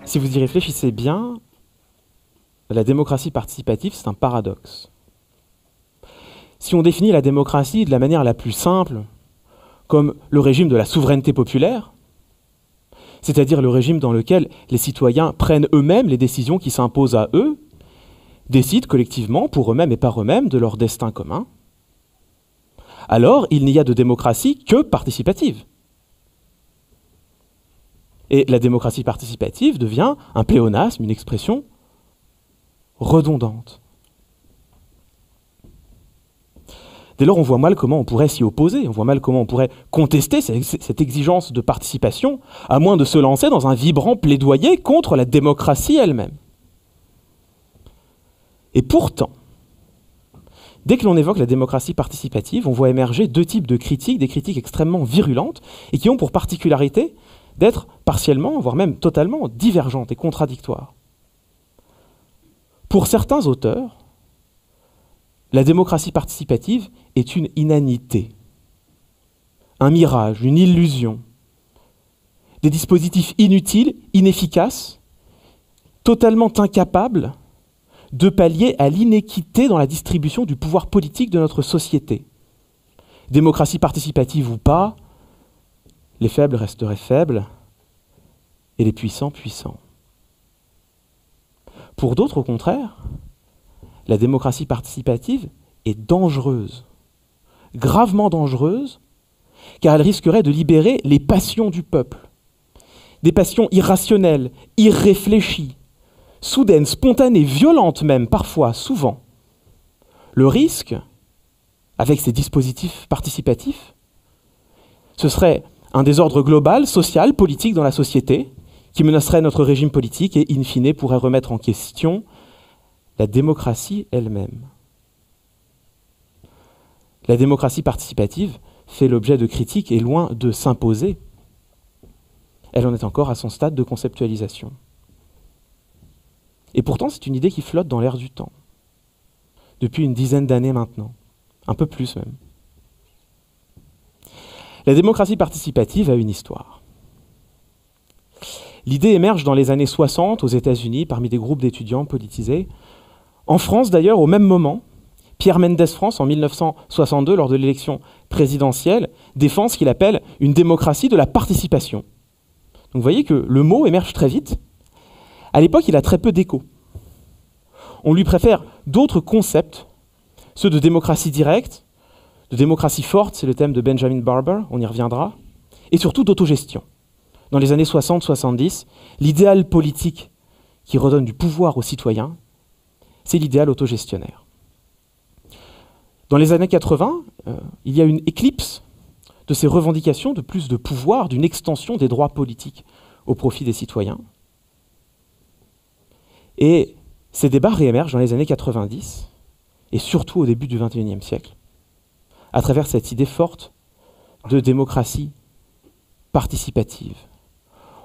Si vous y réfléchissez bien, la démocratie participative, c'est un paradoxe. Si on définit la démocratie de la manière la plus simple, comme le régime de la souveraineté populaire, c'est-à-dire le régime dans lequel les citoyens prennent eux-mêmes les décisions qui s'imposent à eux, décident collectivement, pour eux-mêmes et par eux-mêmes, de leur destin commun, alors il n'y a de démocratie que participative. Et la démocratie participative devient un pléonasme, une expression redondante. Dès lors, on voit mal comment on pourrait s'y opposer, on voit mal comment on pourrait contester cette exigence de participation, à moins de se lancer dans un vibrant plaidoyer contre la démocratie elle-même. Et pourtant, dès que l'on évoque la démocratie participative, on voit émerger deux types de critiques, des critiques extrêmement virulentes, et qui ont pour particularité d'être partiellement, voire même totalement divergentes et contradictoires. Pour certains auteurs, la démocratie participative est une inanité, un mirage, une illusion, des dispositifs inutiles, inefficaces, totalement incapables de pallier à l'inéquité dans la distribution du pouvoir politique de notre société. Démocratie participative ou pas, les faibles resteraient faibles et les puissants puissants. Pour d'autres, au contraire, la démocratie participative est dangereuse, gravement dangereuse, car elle risquerait de libérer les passions du peuple, des passions irrationnelles, irréfléchies, soudaines, spontanées, violentes même, parfois, souvent. Le risque, avec ces dispositifs participatifs, ce serait un désordre global, social, politique dans la société, qui menacerait notre régime politique et, in fine, pourrait remettre en question la démocratie elle-même. La démocratie participative fait l'objet de critiques et loin de s'imposer, elle en est encore à son stade de conceptualisation. Et pourtant, c'est une idée qui flotte dans l'air du temps, depuis une dizaine d'années maintenant, un peu plus même. La démocratie participative a une histoire. L'idée émerge dans les années 60 aux États-Unis, parmi des groupes d'étudiants politisés. En France, d'ailleurs, au même moment, Pierre Mendès France, en 1962, lors de l'élection présidentielle, défend ce qu'il appelle une démocratie de la participation. Donc vous voyez que le mot émerge très vite. À l'époque, il a très peu d'écho. On lui préfère d'autres concepts, ceux de démocratie directe, de démocratie forte, c'est le thème de Benjamin Barber, on y reviendra, et surtout d'autogestion. Dans les années 60-70, l'idéal politique qui redonne du pouvoir aux citoyens, c'est l'idéal autogestionnaire. Dans les années 80, il y a une éclipse de ces revendications de plus de pouvoir, d'une extension des droits politiques au profit des citoyens. Et ces débats réémergent dans les années 90, et surtout au début du XXIe siècle, à travers cette idée forte de démocratie participative.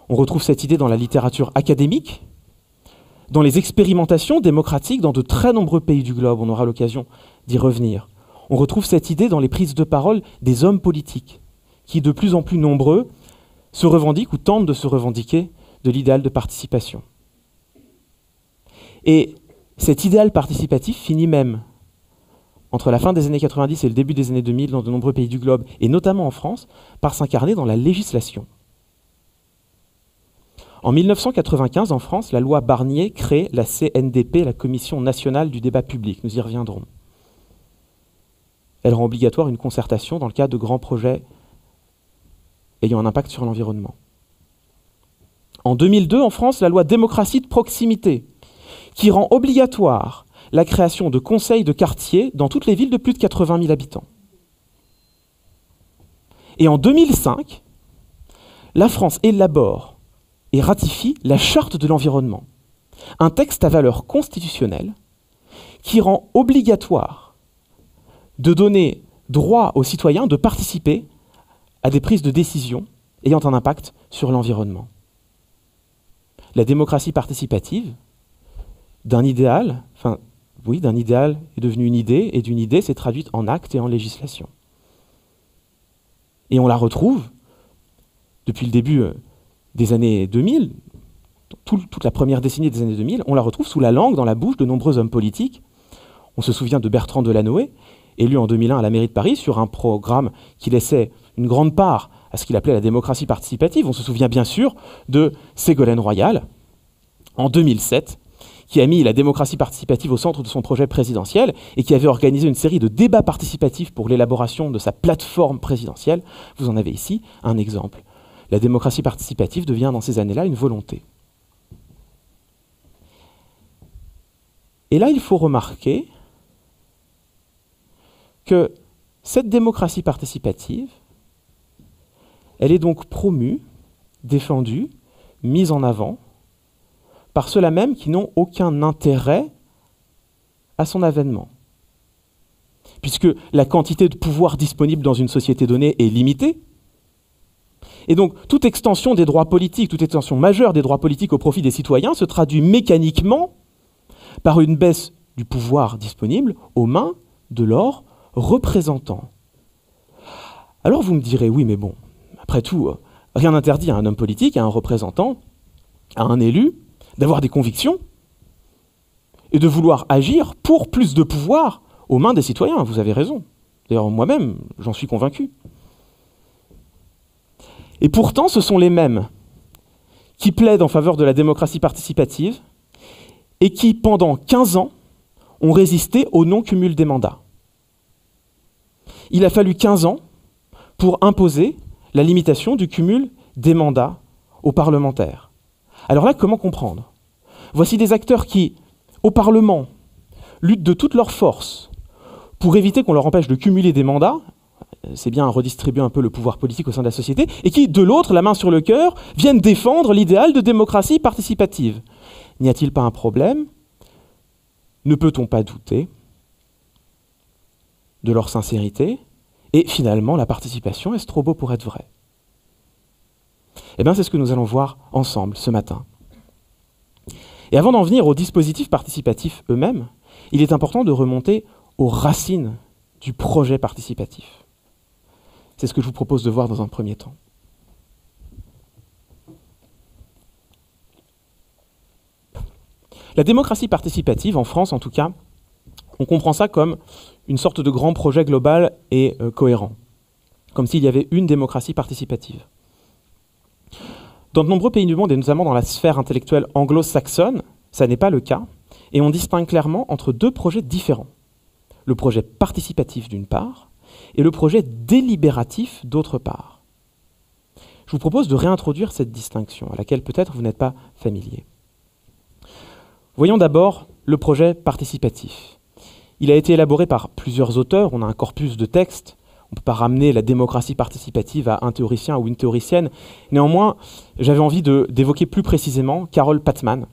On retrouve cette idée dans la littérature académique, dans les expérimentations démocratiques dans de très nombreux pays du globe, on aura l'occasion d'y revenir. On retrouve cette idée dans les prises de parole des hommes politiques, qui de plus en plus nombreux se revendiquent ou tentent de se revendiquer de l'idéal de participation. Et cet idéal participatif finit même, entre la fin des années 90 et le début des années 2000 dans de nombreux pays du globe, et notamment en France, par s'incarner dans la législation. En 1995, en France, la loi Barnier crée la CNDP, la Commission nationale du débat public. Nous y reviendrons. Elle rend obligatoire une concertation dans le cadre de grands projets ayant un impact sur l'environnement. En 2002, en France, la loi démocratie de proximité, qui rend obligatoire la création de conseils de quartier dans toutes les villes de plus de 80 000 habitants. Et en 2005, la France élabore et ratifie la Charte de l'environnement, un texte à valeur constitutionnelle qui rend obligatoire de donner droit aux citoyens de participer à des prises de décision ayant un impact sur l'environnement. La démocratie participative, d'un idéal est devenue une idée, et d'une idée s'est traduite en actes et en législation. Et on la retrouve depuis le début des années 2000, toute la première décennie des années 2000, on la retrouve sous la langue, dans la bouche de nombreux hommes politiques. On se souvient de Bertrand Delanoë, élu en 2001 à la mairie de Paris sur un programme qui laissait une grande part à ce qu'il appelait la démocratie participative. On se souvient bien sûr de Ségolène Royal, en 2007, qui a mis la démocratie participative au centre de son projet présidentiel et qui avait organisé une série de débats participatifs pour l'élaboration de sa plateforme présidentielle. Vous en avez ici un exemple. La démocratie participative devient dans ces années-là une volonté. Et là, il faut remarquer que cette démocratie participative, elle est donc promue, défendue, mise en avant par ceux-là même qui n'ont aucun intérêt à son avènement. Puisque la quantité de pouvoir disponible dans une société donnée est limitée, et donc toute extension des droits politiques, toute extension majeure des droits politiques au profit des citoyens se traduit mécaniquement par une baisse du pouvoir disponible aux mains de leurs représentants. Alors vous me direz, oui mais bon, après tout, rien n'interdit à un homme politique, à un représentant, à un élu, d'avoir des convictions et de vouloir agir pour plus de pouvoir aux mains des citoyens. Vous avez raison. D'ailleurs, moi-même, j'en suis convaincu. Et pourtant, ce sont les mêmes qui plaident en faveur de la démocratie participative et qui, pendant 15 ans, ont résisté au non-cumul des mandats. Il a fallu 15 ans pour imposer la limitation du cumul des mandats aux parlementaires. Alors là, comment comprendre? Voici des acteurs qui, au Parlement, luttent de toutes leurs forces pour éviter qu'on leur empêche de cumuler des mandats, c'est bien redistribuer un peu le pouvoir politique au sein de la société, et qui, de l'autre, la main sur le cœur, viennent défendre l'idéal de démocratie participative. N'y a-t-il pas un problème? Ne peut-on pas douter de leur sincérité? Et finalement, la participation, est-ce trop beau pour être vrai? Eh bien, c'est ce que nous allons voir ensemble ce matin. Et avant d'en venir aux dispositifs participatifs eux-mêmes, il est important de remonter aux racines du projet participatif. C'est ce que je vous propose de voir dans un premier temps. La démocratie participative, en France en tout cas, on comprend ça comme une sorte de grand projet global et cohérent, comme s'il y avait une démocratie participative. Dans de nombreux pays du monde, et notamment dans la sphère intellectuelle anglo-saxonne, ça n'est pas le cas, et on distingue clairement entre deux projets différents. Le projet participatif d'une part, et le projet délibératif d'autre part. Je vous propose de réintroduire cette distinction, à laquelle peut-être vous n'êtes pas familier. Voyons d'abord le projet participatif. Il a été élaboré par plusieurs auteurs, on a un corpus de textes. On ne peut pas ramener la démocratie participative à un théoricien ou une théoricienne. Néanmoins, j'avais envie d'évoquer plus précisément Carol Patman,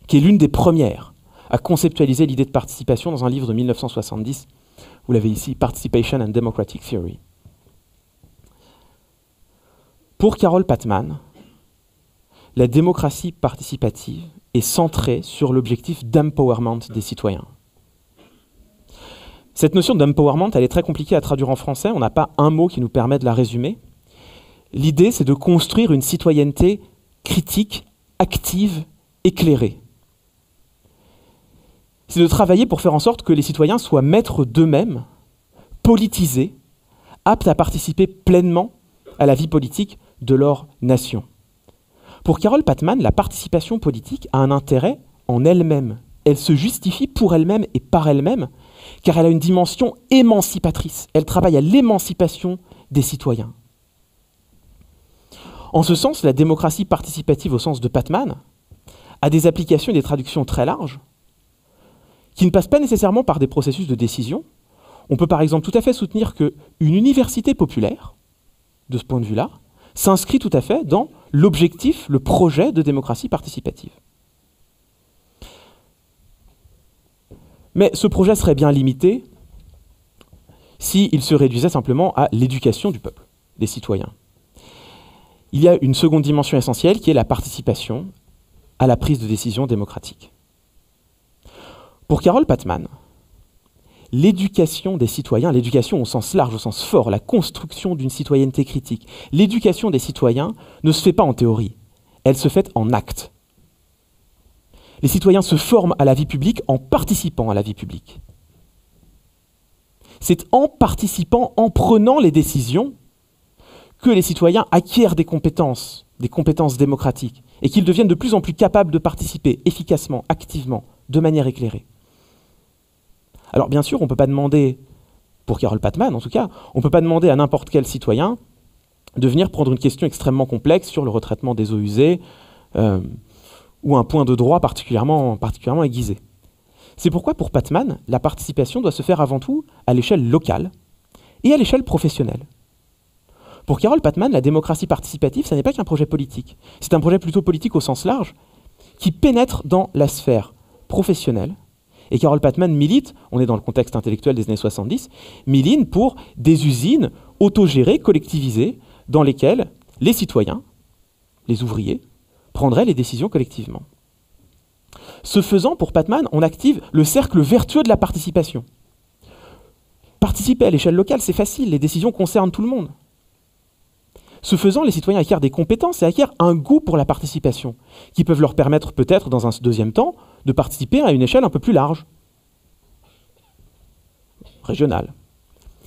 qui est l'une des premières à conceptualiser l'idée de participation dans un livre de 1970. Vous l'avez ici, Participation and Democratic Theory. Pour Carol Patman, la démocratie participative est centrée sur l'objectif d'empowerment des citoyens. Cette notion d'empowerment, elle est très compliquée à traduire en français, on n'a pas un mot qui nous permet de la résumer. L'idée, c'est de construire une citoyenneté critique, active, éclairée. C'est de travailler pour faire en sorte que les citoyens soient maîtres d'eux-mêmes, politisés, aptes à participer pleinement à la vie politique de leur nation. Pour Carol Patman, la participation politique a un intérêt en elle-même. Elle se justifie pour elle-même et par elle-même, car elle a une dimension émancipatrice. Elle travaille à l'émancipation des citoyens. En ce sens, la démocratie participative au sens de Patman a des applications et des traductions très larges, qui ne passent pas nécessairement par des processus de décision. On peut par exemple tout à fait soutenir qu'une université populaire, de ce point de vue-là, s'inscrit tout à fait dans l'objectif, le projet de démocratie participative. Mais ce projet serait bien limité s'il se réduisait simplement à l'éducation du peuple, des citoyens. Il y a une seconde dimension essentielle qui est la participation à la prise de décision démocratique. Pour Carol Patman, l'éducation des citoyens, l'éducation au sens large, au sens fort, la construction d'une citoyenneté critique, l'éducation des citoyens ne se fait pas en théorie, elle se fait en acte. Les citoyens se forment à la vie publique en participant à la vie publique. C'est en participant, en prenant les décisions, que les citoyens acquièrent des compétences démocratiques, et qu'ils deviennent de plus en plus capables de participer efficacement, activement, de manière éclairée. Alors bien sûr, on ne peut pas demander, pour Carole Patman en tout cas, on ne peut pas demander à n'importe quel citoyen de venir prendre une question extrêmement complexe sur le retraitement des eaux usées ou un point de droit particulièrement aiguisé. C'est pourquoi pour Patman, la participation doit se faire avant tout à l'échelle locale et à l'échelle professionnelle. Pour Carole Patman, la démocratie participative, ça n'est pas qu'un projet politique. C'est un projet plutôt politique au sens large, qui pénètre dans la sphère professionnelle. Et Carole Patman milite, on est dans le contexte intellectuel des années 70, milite pour des usines autogérées, collectivisées, dans lesquelles les citoyens, les ouvriers, prendraient les décisions collectivement. Ce faisant, pour Patman, on active le cercle vertueux de la participation. Participer à l'échelle locale, c'est facile, les décisions concernent tout le monde. Ce faisant, les citoyens acquièrent des compétences et acquièrent un goût pour la participation, qui peuvent leur permettre peut-être, dans un deuxième temps, de participer à une échelle un peu plus large, régionale.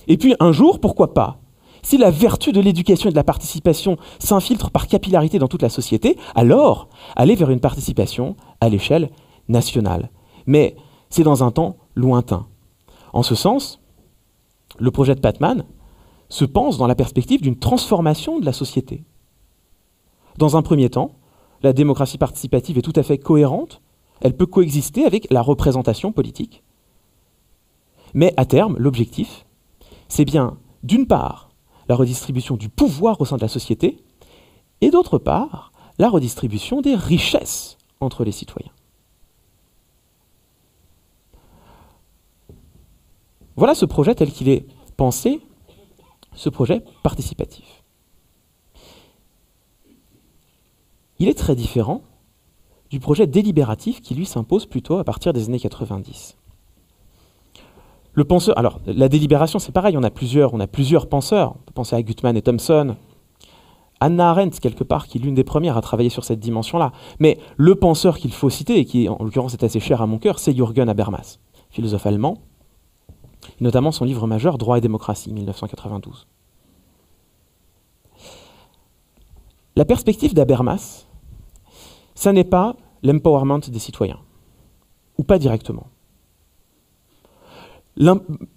Et puis un jour, pourquoi pas, si la vertu de l'éducation et de la participation s'infiltre par capillarité dans toute la société, alors aller vers une participation à l'échelle nationale. Mais c'est dans un temps lointain. En ce sens, le projet de Patman se pense dans la perspective d'une transformation de la société. Dans un premier temps, la démocratie participative est tout à fait cohérente, elle peut coexister avec la représentation politique. Mais à terme, l'objectif, c'est bien, d'une part, la redistribution du pouvoir au sein de la société, et d'autre part, la redistribution des richesses entre les citoyens. Voilà ce projet tel qu'il est pensé, ce projet participatif. Il est très différent du projet délibératif qui lui s'impose plutôt à partir des années 90. Le penseur, alors la délibération c'est pareil, on a plusieurs penseurs, on peut penser à Gutmann et Thompson, Hannah Arendt quelque part qui est l'une des premières à travailler sur cette dimension-là, mais le penseur qu'il faut citer et qui en l'occurrence est assez cher à mon cœur, c'est Jürgen Habermas, philosophe allemand, notamment son livre majeur Droit et démocratie, 1992. La perspective d'Habermas, ça n'est pas l'empowerment des citoyens, ou pas directement.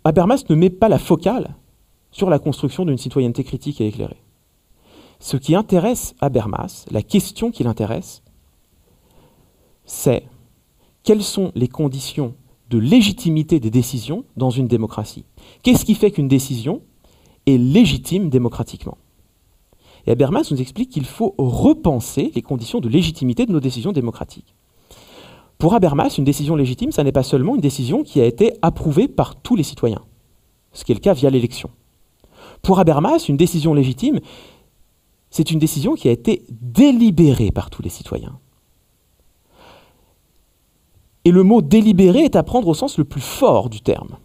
Habermas ne met pas la focale sur la construction d'une citoyenneté critique et éclairée. Ce qui intéresse Habermas, la question qui l'intéresse, c'est quelles sont les conditions de légitimité des décisions dans une démocratie. Qu'est-ce qui fait qu'une décision est légitime démocratiquement? Et Habermas nous explique qu'il faut repenser les conditions de légitimité de nos décisions démocratiques. Pour Habermas, une décision légitime, ça n'est pas seulement une décision qui a été approuvée par tous les citoyens, ce qui est le cas via l'élection. Pour Habermas, une décision légitime, c'est une décision qui a été délibérée par tous les citoyens. Et le mot « délibéré » est à prendre au sens le plus fort du terme.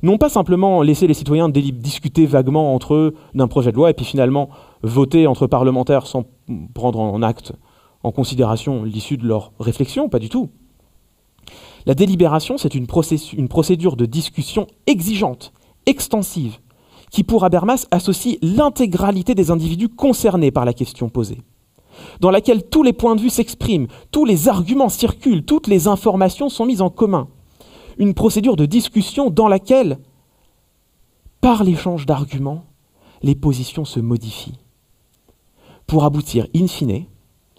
Non pas simplement laisser les citoyens discuter vaguement entre eux d'un projet de loi et puis finalement voter entre parlementaires sans prendre en acte, en considération l'issue de leur réflexion, pas du tout. La délibération, c'est une procédure de discussion exigeante, extensive, qui pour Habermas associe l'intégralité des individus concernés par la question posée, dans laquelle tous les points de vue s'expriment, tous les arguments circulent, toutes les informations sont mises en commun. Une procédure de discussion dans laquelle, par l'échange d'arguments, les positions se modifient, pour aboutir in fine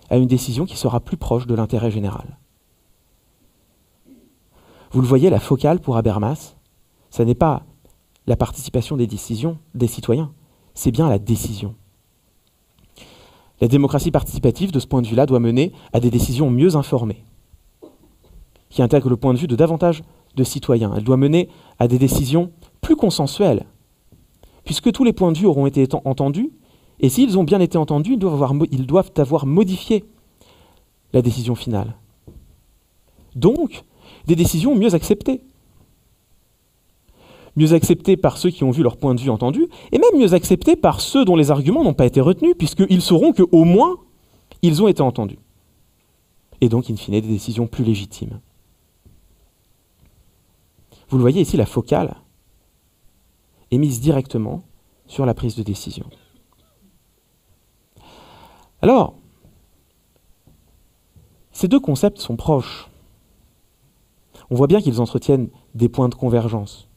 à une décision qui sera plus proche de l'intérêt général. Vous le voyez, la focale pour Habermas, ce n'est pas la participation des décisions des citoyens, c'est bien la décision. La démocratie participative, de ce point de vue-là, doit mener à des décisions mieux informées, qui intègrent le point de vue de davantage de citoyens. Elle doit mener à des décisions plus consensuelles, puisque tous les points de vue auront été entendus, et s'ils ont bien été entendus, ils doivent avoir modifié la décision finale. Donc, des décisions mieux acceptées. Mieux acceptées par ceux qui ont vu leur point de vue entendu, et même mieux acceptées par ceux dont les arguments n'ont pas été retenus, puisqu'ils sauront qu'au moins, ils ont été entendus. et donc in fine des décisions plus légitimes. Vous le voyez ici, la focale est mise directement sur la prise de décision. Alors, ces deux concepts sont proches. On voit bien qu'ils entretiennent des points de convergence.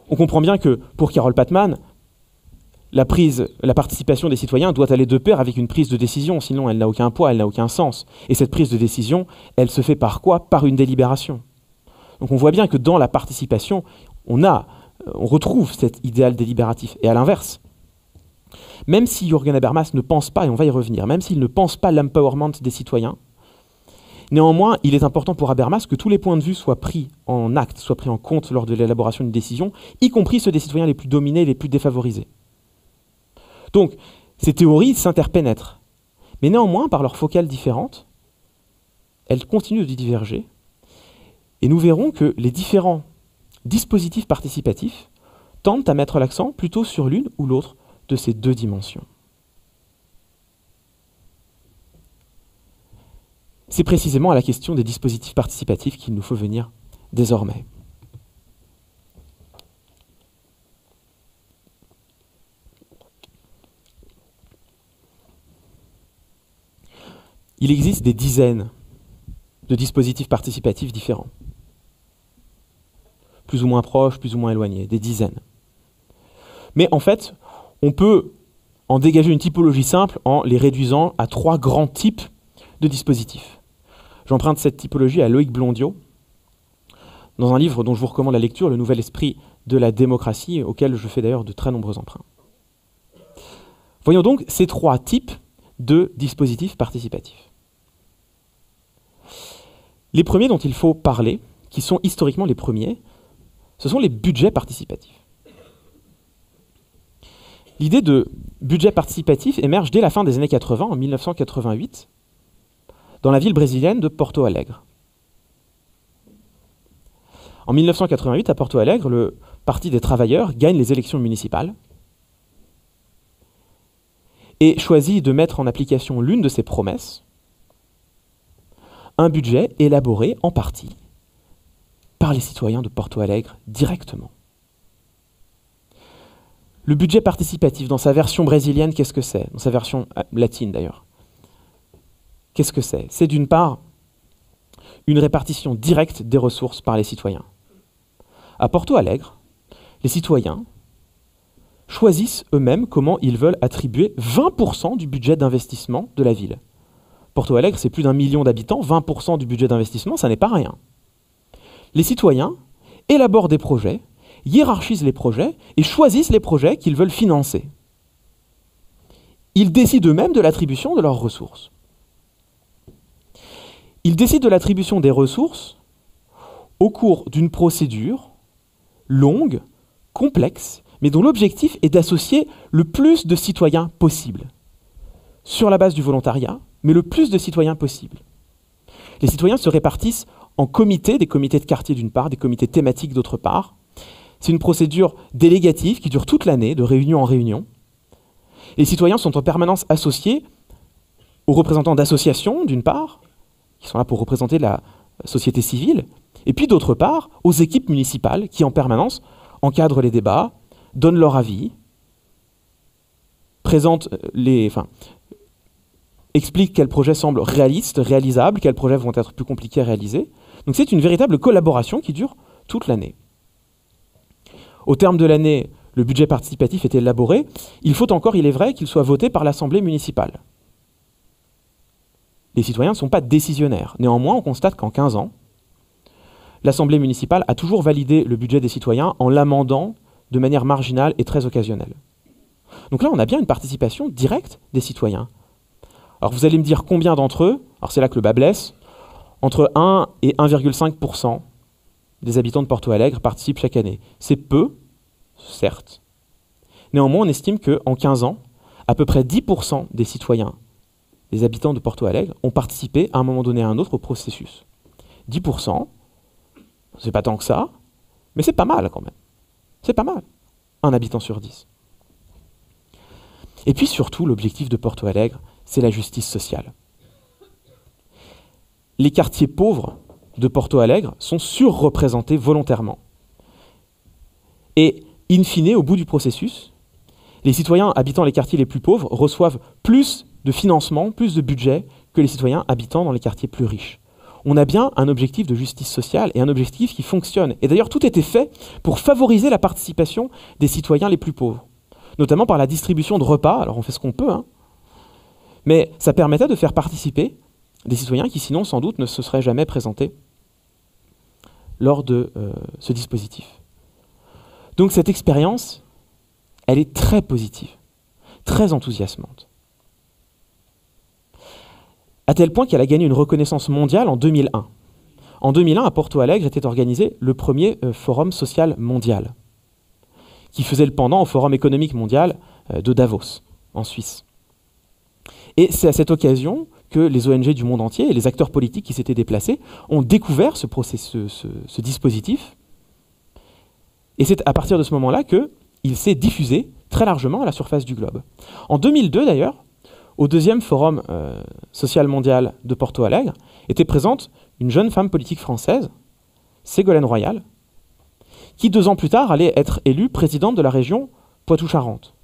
On comprend bien que, pour Carole Patman, la participation des citoyens doit aller de pair avec une prise de décision, sinon elle n'a aucun poids, elle n'a aucun sens. Et cette prise de décision, elle se fait par quoi? Par une délibération. Donc on voit bien que dans la participation, on retrouve cet idéal délibératif. Et à l'inverse, même si Jürgen Habermas ne pense pas, et on va y revenir, même s'il ne pense pas l'empowerment des citoyens, néanmoins, il est important pour Habermas que tous les points de vue soient pris en acte, soient pris en compte lors de l'élaboration d'une décision, y compris ceux des citoyens les plus dominés, les plus défavorisés. Donc, ces théories s'interpénètrent. Mais néanmoins, par leurs focales différentes, elles continuent de diverger. Et nous verrons que les différents dispositifs participatifs tendent à mettre l'accent plutôt sur l'une ou l'autre de ces deux dimensions. C'est précisément à la question des dispositifs participatifs qu'il nous faut venir désormais. Il existe des dizaines de dispositifs participatifs différents. Plus ou moins proches, plus ou moins éloignés, des dizaines. Mais en fait, on peut en dégager une typologie simple en les réduisant à 3 grands types de dispositifs. J'emprunte cette typologie à Loïc Blondiot, dans un livre dont je vous recommande la lecture, Le Nouvel Esprit de la démocratie, auquel je fais d'ailleurs de très nombreux emprunts. Voyons donc ces 3 types de dispositifs participatifs. Les premiers dont il faut parler, qui sont historiquement les premiers, ce sont les budgets participatifs. L'idée de budget participatif émerge dès la fin des années 80, en 1988, dans la ville brésilienne de Porto Alegre. En 1988, à Porto Alegre, le Parti des travailleurs gagne les élections municipales et choisit de mettre en application l'une de ses promesses, un budget élaboré en partie par les citoyens de Porto Alegre directement. Le budget participatif, dans sa version brésilienne, qu'est-ce que c'est? Dans sa version latine d'ailleurs. Qu'est-ce que c'est? C'est d'une part une répartition directe des ressources par les citoyens. À Porto Alegre, les citoyens choisissent eux-mêmes comment ils veulent attribuer 20% du budget d'investissement de la ville. Porto Alegre, c'est plus d'1 million d'habitants, 20% du budget d'investissement, ça n'est pas rien. Les citoyens élaborent des projets, hiérarchisent les projets et choisissent les projets qu'ils veulent financer. Ils décident eux-mêmes de l'attribution de leurs ressources. Ils décident de l'attribution des ressources au cours d'une procédure longue, complexe, mais dont l'objectif est d'associer le plus de citoyens possible, sur la base du volontariat, mais le plus de citoyens possible. Les citoyens se répartissent en comités, des comités de quartier d'une part, des comités thématiques d'autre part. C'est une procédure délégative qui dure toute l'année, de réunion en réunion. Les citoyens sont en permanence associés aux représentants d'associations, d'une part, qui sont là pour représenter la société civile, et puis d'autre part, aux équipes municipales qui en permanence encadrent les débats, donnent leur avis, expliquent quels projets semblent réalistes, réalisables, quels projets vont être plus compliqués à réaliser. Donc c'est une véritable collaboration qui dure toute l'année. Au terme de l'année, le budget participatif est élaboré. Il faut encore, il est vrai, qu'il soit voté par l'Assemblée municipale. Les citoyens ne sont pas décisionnaires. Néanmoins, on constate qu'en 15 ans, l'Assemblée municipale a toujours validé le budget des citoyens en l'amendant de manière marginale et très occasionnelle. Donc là, on a bien une participation directe des citoyens. Alors vous allez me dire combien d'entre eux, alors c'est là que le bas blesse, entre 1 et 1,5% des habitants de Porto Alegre participent chaque année. C'est peu, certes. Néanmoins, on estime qu'en 15 ans, à peu près 10% des citoyens, des habitants de Porto Alegre, ont participé à un moment donné à un autre au processus. 10%, c'est pas tant que ça, mais c'est pas mal quand même. C'est pas mal, un habitant sur 10. Et puis surtout, l'objectif de Porto Alegre, c'est la justice sociale. les quartiers pauvres de Porto Alegre sont surreprésentés volontairement. Et, in fine, au bout du processus, les citoyens habitant les quartiers les plus pauvres reçoivent plus de financement, plus de budget que les citoyens habitant dans les quartiers plus riches. On a bien un objectif de justice sociale et un objectif qui fonctionne. Et d'ailleurs, tout était fait pour favoriser la participation des citoyens les plus pauvres, notamment par la distribution de repas. Alors on fait ce qu'on peut, hein, mais ça permettait de faire participer des citoyens qui sinon sans doute ne se seraient jamais présentés lors de ce dispositif. Donc cette expérience, elle est très positive, très enthousiasmante. À tel point qu'elle a gagné une reconnaissance mondiale en 2001. En 2001, à Porto Alegre était organisé le premier forum social mondial, qui faisait le pendant au Forum économique mondial de Davos, en Suisse. Et c'est à cette occasion que les ONG du monde entier et les acteurs politiques qui s'étaient déplacés ont découvert ce dispositif. Et c'est à partir de ce moment-là qu'il s'est diffusé très largement à la surface du globe. En 2002, d'ailleurs, au deuxième forum social mondial de Porto Alegre, était présente une jeune femme politique française, Ségolène Royal, qui 2 ans plus tard allait être élue présidente de la région Poitou-Charentes,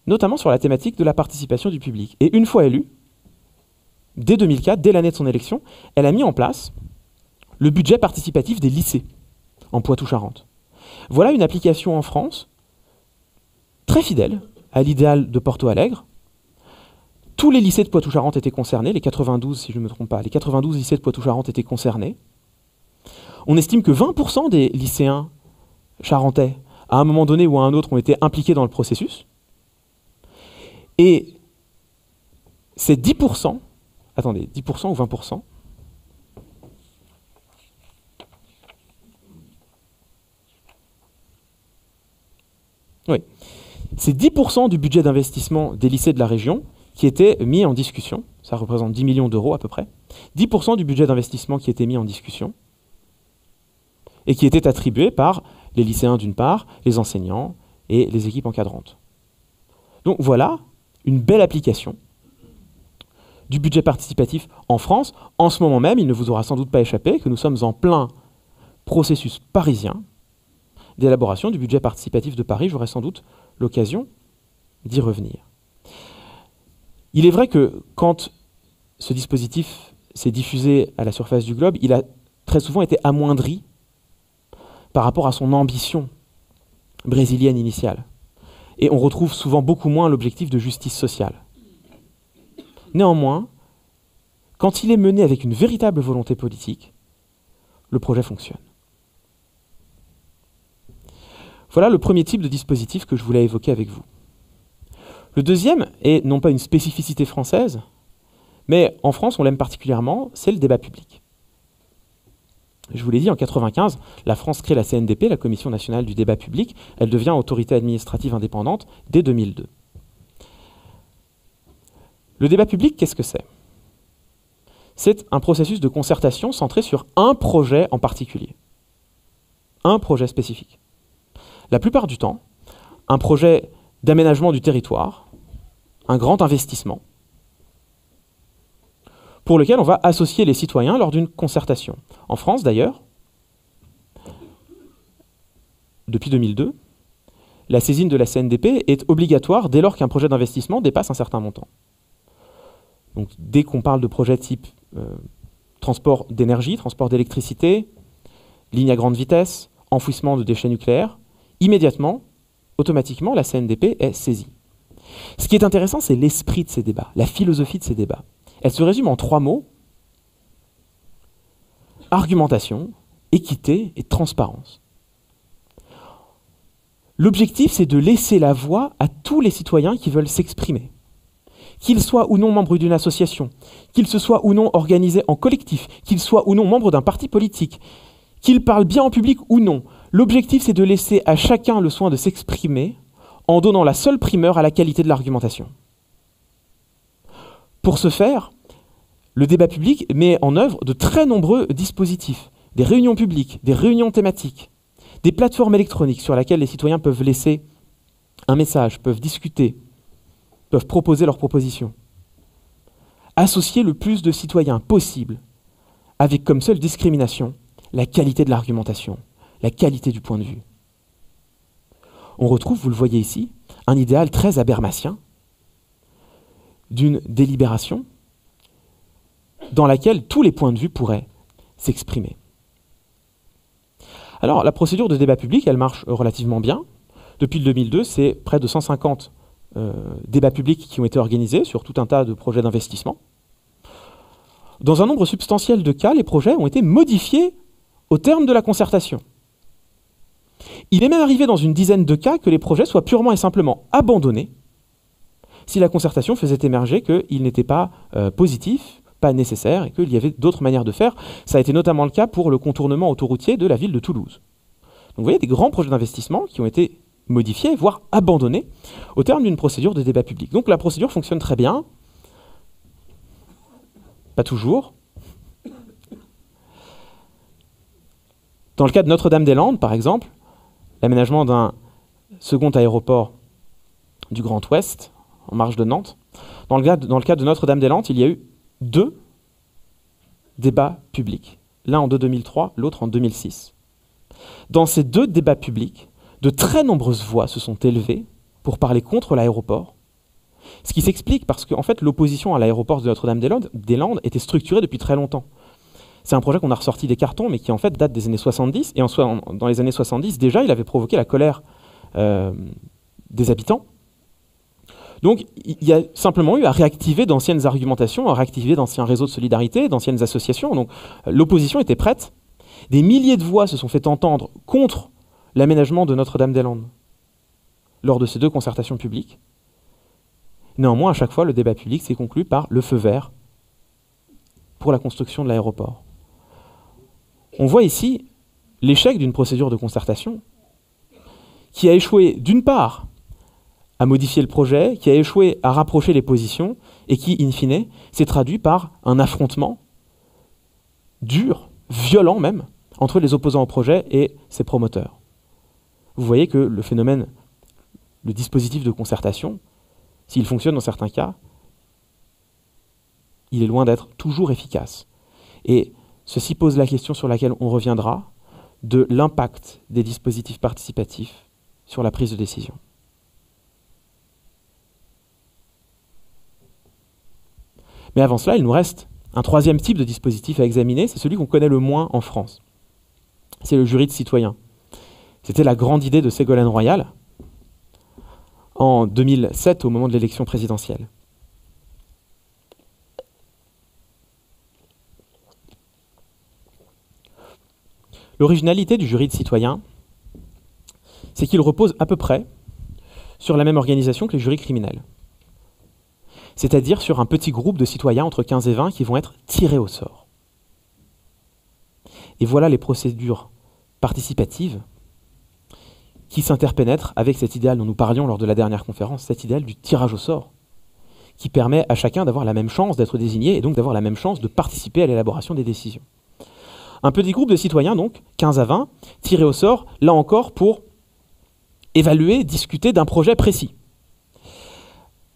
notamment sur la thématique de la participation du public. Et une fois élue, dès 2004, dès l'année de son élection, elle a mis en place le budget participatif des lycées en Poitou-Charentes. Voilà une application en France très fidèle à l'idéal de Porto Alegre. Tous les lycées de Poitou-Charentes étaient concernés, les 92 si je ne me trompe pas, les 92 lycées de Poitou-Charentes étaient concernés. On estime que 20% des lycéens charentais, à un moment donné ou à un autre, ont été impliqués dans le processus. Et ces 10%, attendez, 10% ou 20%, oui, c'est 10% du budget d'investissement des lycées de la région qui était mis en discussion. Ça représente 10 millions d'euros à peu près. 10% du budget d'investissement qui était mis en discussion et qui était attribué par les lycéens d'une part, les enseignants et les équipes encadrantes. Donc voilà une belle application du budget participatif en France. En ce moment même, il ne vous aura sans doute pas échappé que nous sommes en plein processus parisien d'élaboration du budget participatif de Paris. J'aurai sans doute l'occasion d'y revenir. Il est vrai que quand ce dispositif s'est diffusé à la surface du globe, il a très souvent été amoindri par rapport à son ambition brésilienne initiale. Et on retrouve souvent beaucoup moins l'objectif de justice sociale. Néanmoins, quand il est mené avec une véritable volonté politique, le projet fonctionne. Voilà le premier type de dispositif que je voulais évoquer avec vous. Le deuxième est non pas une spécificité française, mais en France, on l'aime particulièrement, c'est le débat public. Je vous l'ai dit, en 1995, la France crée la CNDP, la Commission nationale du débat public. Elle devient autorité administrative indépendante dès 2002. Le débat public, qu'est-ce que c'est ? C'est un processus de concertation centré sur un projet en particulier. Un projet spécifique. La plupart du temps, un projet d'aménagement du territoire, un grand investissement, pour lequel on va associer les citoyens lors d'une concertation. En France, d'ailleurs, depuis 2002, la saisine de la CNDP est obligatoire dès lors qu'un projet d'investissement dépasse un certain montant. Donc, dès qu'on parle de projets type transport d'énergie, transport d'électricité, ligne à grande vitesse, enfouissement de déchets nucléaires, immédiatement, automatiquement, la CNDP est saisie. Ce qui est intéressant, c'est l'esprit de ces débats, la philosophie de ces débats. Elle se résume en 3 mots: argumentation, équité et transparence. L'objectif, c'est de laisser la voix à tous les citoyens qui veulent s'exprimer. Qu'ils soient ou non membres d'une association, qu'ils se soient ou non organisés en collectif, qu'ils soient ou non membres d'un parti politique, qu'ils parlent bien en public ou non. L'objectif, c'est de laisser à chacun le soin de s'exprimer en donnant la seule primeur à la qualité de l'argumentation. Pour ce faire, le débat public met en œuvre de très nombreux dispositifs, des réunions publiques, des réunions thématiques, des plateformes électroniques sur lesquelles les citoyens peuvent laisser un message, peuvent discuter, peuvent proposer leurs propositions. associer le plus de citoyens possible, avec comme seule discrimination la qualité de l'argumentation, la qualité du point de vue. On retrouve, vous le voyez ici, un idéal très habermasien d'une délibération dans laquelle tous les points de vue pourraient s'exprimer. Alors, la procédure de débat public, elle marche relativement bien. Depuis le 2002, c'est près de 150 débats publics qui ont été organisés sur tout un tas de projets d'investissement. Dans un nombre substantiel de cas, les projets ont été modifiés au terme de la concertation. Il est même arrivé dans une dizaine de cas que les projets soient purement et simplement abandonnés si la concertation faisait émerger qu'ils n'étaient pas positifs, pas nécessaires, et qu'il y avait d'autres manières de faire. Ça a été notamment le cas pour le contournement autoroutier de la ville de Toulouse. Donc vous voyez des grands projets d'investissement qui ont été modifiés, voire abandonnés, au terme d'une procédure de débat public. Donc la procédure fonctionne très bien. Pas toujours. Dans le cas de Notre-Dame-des-Landes, par exemple, l'aménagement d'un second aéroport du Grand Ouest, en marge de Nantes, dans le cas de Notre-Dame-des-Landes, il y a eu 2 débats publics. L'un en 2003, l'autre en 2006. Dans ces 2 débats publics, de très nombreuses voix se sont élevées pour parler contre l'aéroport, ce qui s'explique parce qu'en fait, l'opposition à l'aéroport de Notre-Dame-des-Landes était structurée depuis très longtemps. C'est un projet qu'on a ressorti des cartons, mais qui en fait date des années 70, et dans les années 70, déjà, il avait provoqué la colère des habitants. Donc, il y a simplement eu à réactiver d'anciennes argumentations, à réactiver d'anciens réseaux de solidarité, d'anciennes associations. Donc, l'opposition était prête. Des milliers de voix se sont fait entendre contre l'aménagement de Notre-Dame-des-Landes lors de ces 2 concertations publiques. Néanmoins, à chaque fois, le débat public s'est conclu par le feu vert pour la construction de l'aéroport. On voit ici l'échec d'une procédure de concertation qui a échoué, d'une part, à modifier le projet, qui a échoué à rapprocher les positions et qui, in fine, s'est traduit par un affrontement dur, violent même, entre les opposants au projet et ses promoteurs. Vous voyez que le phénomène, le dispositif de concertation, s'il fonctionne dans certains cas, il est loin d'être toujours efficace. Et ceci pose la question sur laquelle on reviendra de l'impact des dispositifs participatifs sur la prise de décision. Mais avant cela, il nous reste un 3e type de dispositif à examiner, c'est celui qu'on connaît le moins en France. C'est le jury de citoyens. C'était la grande idée de Ségolène Royal en 2007, au moment de l'élection présidentielle. L'originalité du jury de citoyens, c'est qu'il repose à peu près sur la même organisation que les jurys criminels. C'est-à-dire sur un petit groupe de citoyens entre 15 et 20 qui vont être tirés au sort. Et voilà les procédures participatives qui s'interpénètrent avec cet idéal dont nous parlions lors de la dernière conférence, cet idéal du tirage au sort, qui permet à chacun d'avoir la même chance d'être désigné et donc d'avoir la même chance de participer à l'élaboration des décisions. Un petit groupe de citoyens, donc, 15 à 20, tirés au sort, là encore, pour évaluer, discuter d'un projet précis.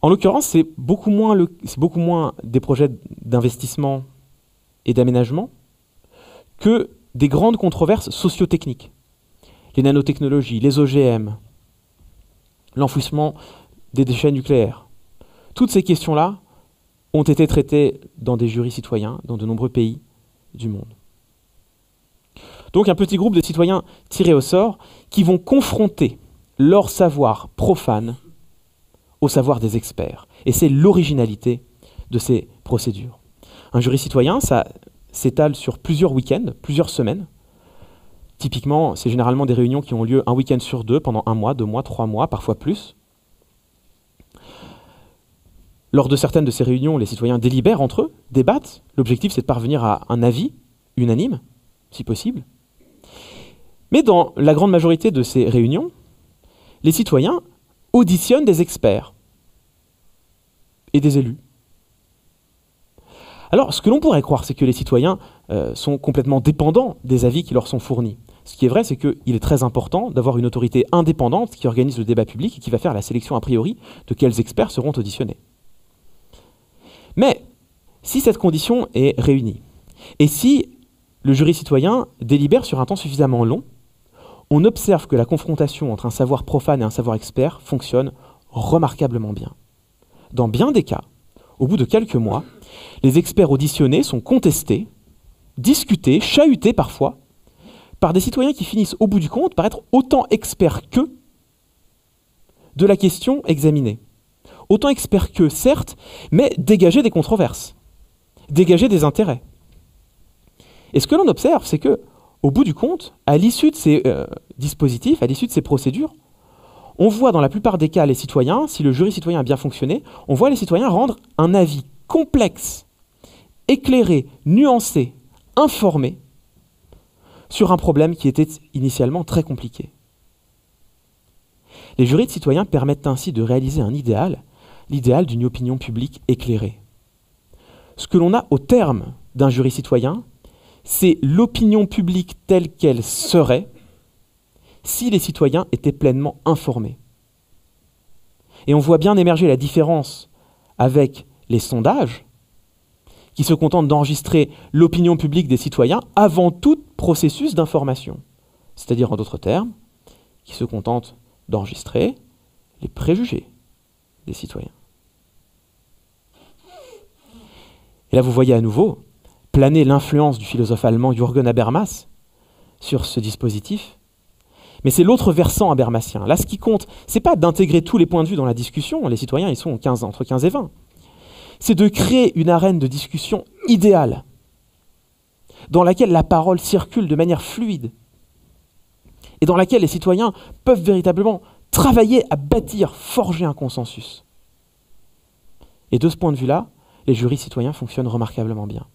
En l'occurrence, c'est beaucoup moins des projets d'investissement et d'aménagement que des grandes controverses socio-techniques. Les nanotechnologies, les OGM, l'enfouissement des déchets nucléaires. Toutes ces questions-là ont été traitées dans des jurys citoyens dans de nombreux pays du monde. Donc un petit groupe de citoyens tirés au sort qui vont confronter leur savoir profane au savoir des experts. Et c'est l'originalité de ces procédures. Un jury citoyen, ça s'étale sur plusieurs week-ends, plusieurs semaines. Typiquement, c'est généralement des réunions qui ont lieu un week-end sur 2, pendant 1 mois, 2 mois, 3 mois, parfois plus. Lors de certaines de ces réunions, les citoyens délibèrent entre eux, débattent. L'objectif, c'est de parvenir à un avis unanime, si possible. Mais dans la grande majorité de ces réunions, les citoyens auditionnent des experts et des élus. Alors, ce que l'on pourrait croire, c'est que les citoyens sont complètement dépendants des avis qui leur sont fournis. Ce qui est vrai, c'est qu'il est très important d'avoir une autorité indépendante qui organise le débat public et qui va faire la sélection a priori de quels experts seront auditionnés. Mais Si cette condition est réunie, et si le jury citoyen délibère sur un temps suffisamment long, on observe que la confrontation entre un savoir profane et un savoir expert fonctionne remarquablement bien. Dans bien des cas, au bout de quelques mois, les experts auditionnés sont contestés, discutés, chahutés parfois, par des citoyens qui finissent au bout du compte par être autant experts qu'eux de la question examinée. Autant experts qu'eux, certes, mais dégager des controverses, dégager des intérêts. Et ce que l'on observe, c'est que, au bout du compte, à l'issue de ces dispositifs, à l'issue de ces procédures, on voit dans la plupart des cas les citoyens, si le jury citoyen a bien fonctionné, on voit les citoyens rendre un avis complexe, éclairé, nuancé, informé, sur un problème qui était initialement très compliqué. Les jurys de citoyens permettent ainsi de réaliser un idéal, l'idéal d'une opinion publique éclairée. Ce que l'on a au terme d'un jury citoyen, c'est l'opinion publique telle qu'elle serait si les citoyens étaient pleinement informés. Et on voit bien émerger la différence avec les sondages, qui se contentent d'enregistrer l'opinion publique des citoyens avant tout processus d'information. C'est-à-dire, en d'autres termes, qui se contentent d'enregistrer les préjugés des citoyens. Et là, vous voyez à nouveau planer l'influence du philosophe allemand Jürgen Habermas sur ce dispositif. Mais c'est l'autre versant habermasien. Là, ce qui compte, c'est pas d'intégrer tous les points de vue dans la discussion. Les citoyens, ils sont entre 15 et 20. C'est de créer une arène de discussion idéale, dans laquelle la parole circule de manière fluide, et dans laquelle les citoyens peuvent véritablement travailler à bâtir, forger un consensus. Et de ce point de vue-là, les jurys citoyens fonctionnent remarquablement bien.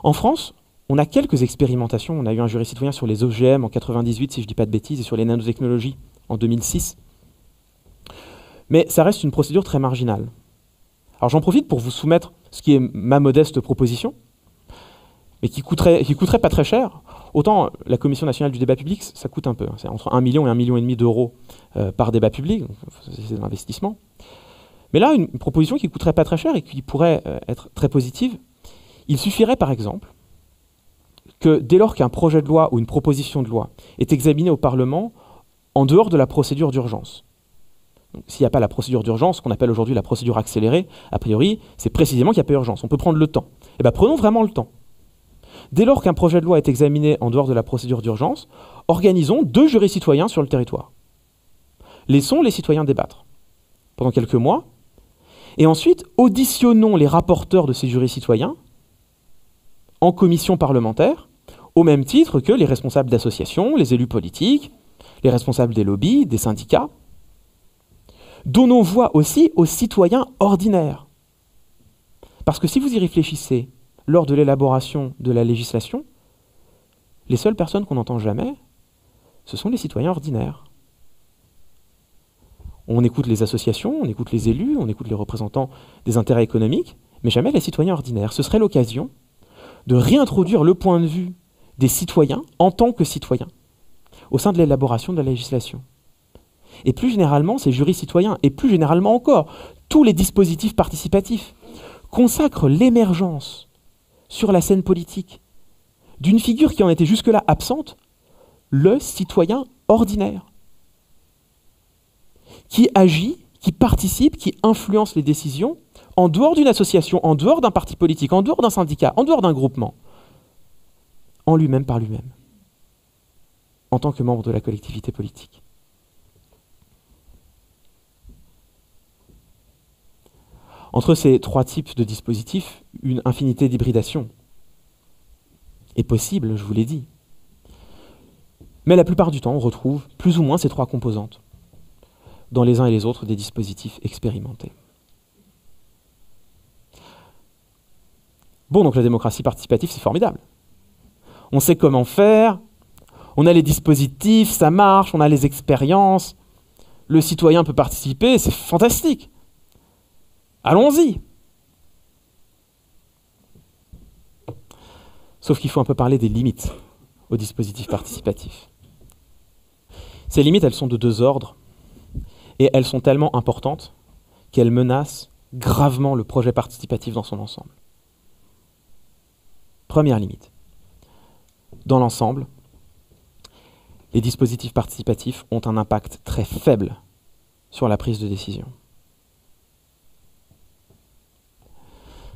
En France, on a quelques expérimentations. On a eu un jury citoyen sur les OGM en 98, si je ne dis pas de bêtises, et sur les nanotechnologies en 2006. Mais ça reste une procédure très marginale. Alors j'en profite pour vous soumettre ce qui est ma modeste proposition, mais qui coûterait pas très cher. Autant la Commission nationale du débat public, ça coûte un peu. C'est entre 1 million et 1,5 million d'euros par débat public, donc c'est de l'investissement. Mais là, une proposition qui ne coûterait pas très cher et qui pourrait être très positive, il suffirait par exemple que dès lors qu'un projet de loi ou une proposition de loi est examiné au Parlement en dehors de la procédure d'urgence, s'il n'y a pas la procédure d'urgence, ce qu'on appelle aujourd'hui la procédure accélérée, a priori, c'est précisément qu'il n'y a pas urgence. On peut prendre le temps. Eh bien, prenons vraiment le temps. Dès lors qu'un projet de loi est examiné en dehors de la procédure d'urgence, organisons 2 jurys citoyens sur le territoire. Laissons les citoyens débattre pendant quelques mois, et ensuite auditionnons les rapporteurs de ces jurys citoyens en commission parlementaire, au même titre que les responsables d'associations, les élus politiques, les responsables des lobbies, des syndicats. Donnons voix aussi aux citoyens ordinaires. Parce que si vous y réfléchissez, lors de l'élaboration de la législation, les seules personnes qu'on n'entend jamais, ce sont les citoyens ordinaires. On écoute les associations, on écoute les élus, on écoute les représentants des intérêts économiques, mais jamais les citoyens ordinaires. Ce serait l'occasion de réintroduire le point de vue des citoyens en tant que citoyens au sein de l'élaboration de la législation. Et plus généralement, ces jurys citoyens, et plus généralement encore, tous les dispositifs participatifs, consacrent l'émergence sur la scène politique d'une figure qui en était jusque-là absente, le citoyen ordinaire, qui agit, qui participe, qui influence les décisions en dehors d'une association, en dehors d'un parti politique, en dehors d'un syndicat, en dehors d'un groupement, en lui-même par lui-même, en tant que membre de la collectivité politique. Entre ces 3 types de dispositifs, une infinité d'hybridations est possible, je vous l'ai dit. Mais la plupart du temps, on retrouve plus ou moins ces 3 composantes dans les uns et les autres des dispositifs expérimentés. Bon, donc la démocratie participative, c'est formidable. On sait comment faire, on a les dispositifs, ça marche, on a les expériences, le citoyen peut participer, c'est fantastique. Allons-y. Sauf qu'il faut un peu parler des limites au dispositif participatif. Ces limites, elles sont de 2 ordres, et elles sont tellement importantes qu'elles menacent gravement le projet participatif dans son ensemble. Première limite. Dans l'ensemble, les dispositifs participatifs ont un impact très faible sur la prise de décision.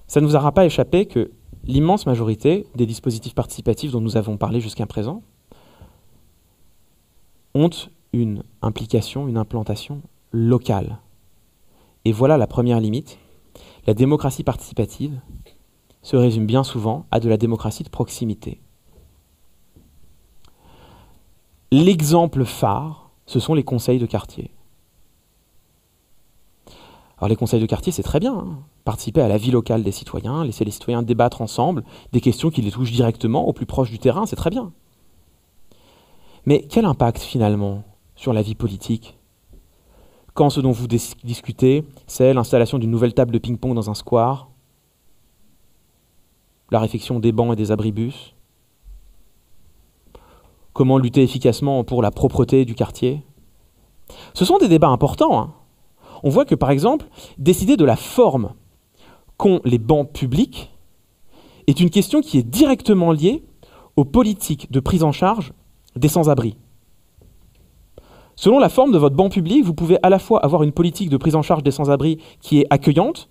Ça ne vous aura pas échappé que l'immense majorité des dispositifs participatifs dont nous avons parlé jusqu'à présent ont une implication, une implantation locale. Et voilà la première limite. La démocratie participative se résume bien souvent à de la démocratie de proximité. L'exemple phare, ce sont les conseils de quartier. Alors les conseils de quartier, c'est très bien, hein. Participer à la vie locale des citoyens, laisser les citoyens débattre ensemble des questions qui les touchent directement, au plus proche du terrain, c'est très bien. Mais quel impact finalement sur la vie politique quand ce dont vous discutez, c'est l'installation d'une nouvelle table de ping-pong dans un square, la réfection des bancs et des abribus, comment lutter efficacement pour la propreté du quartier? Ce sont des débats importants, hein. On voit que, par exemple, décider de la forme qu'ont les bancs publics est une question qui est directement liée aux politiques de prise en charge des sans-abri. Selon la forme de votre banc public, vous pouvez à la fois avoir une politique de prise en charge des sans-abri qui est accueillante.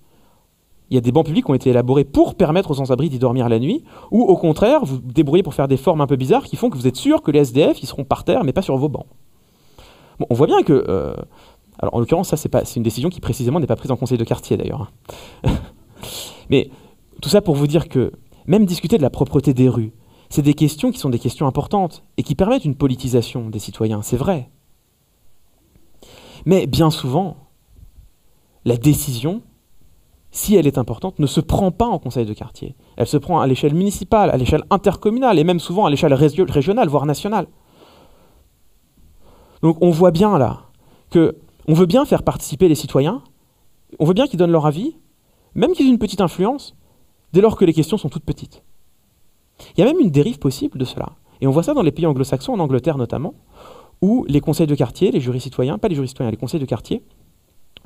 Il y a des bancs publics qui ont été élaborés pour permettre aux sans-abri d'y dormir la nuit, ou au contraire, vous vous débrouillez pour faire des formes un peu bizarres qui font que vous êtes sûr que les SDF ils seront par terre, mais pas sur vos bancs. Bon, on voit bien que... alors en l'occurrence, ça c'est une décision qui précisément n'est pas prise en conseil de quartier d'ailleurs. Mais tout ça pour vous dire que même discuter de la propreté des rues, c'est des questions qui sont des questions importantes et qui permettent une politisation des citoyens, c'est vrai. Mais bien souvent, la décision, si elle est importante, ne se prend pas en conseil de quartier. Elle se prend à l'échelle municipale, à l'échelle intercommunale et même souvent à l'échelle régionale, voire nationale. Donc on voit bien là qu'on veut bien faire participer les citoyens, on veut bien qu'ils donnent leur avis, même qu'ils aient une petite influence, dès lors que les questions sont toutes petites. Il y a même une dérive possible de cela. Et on voit ça dans les pays anglo-saxons, en Angleterre notamment, où les conseils de quartier, les jurys citoyens, pas les jurys citoyens, les conseils de quartier,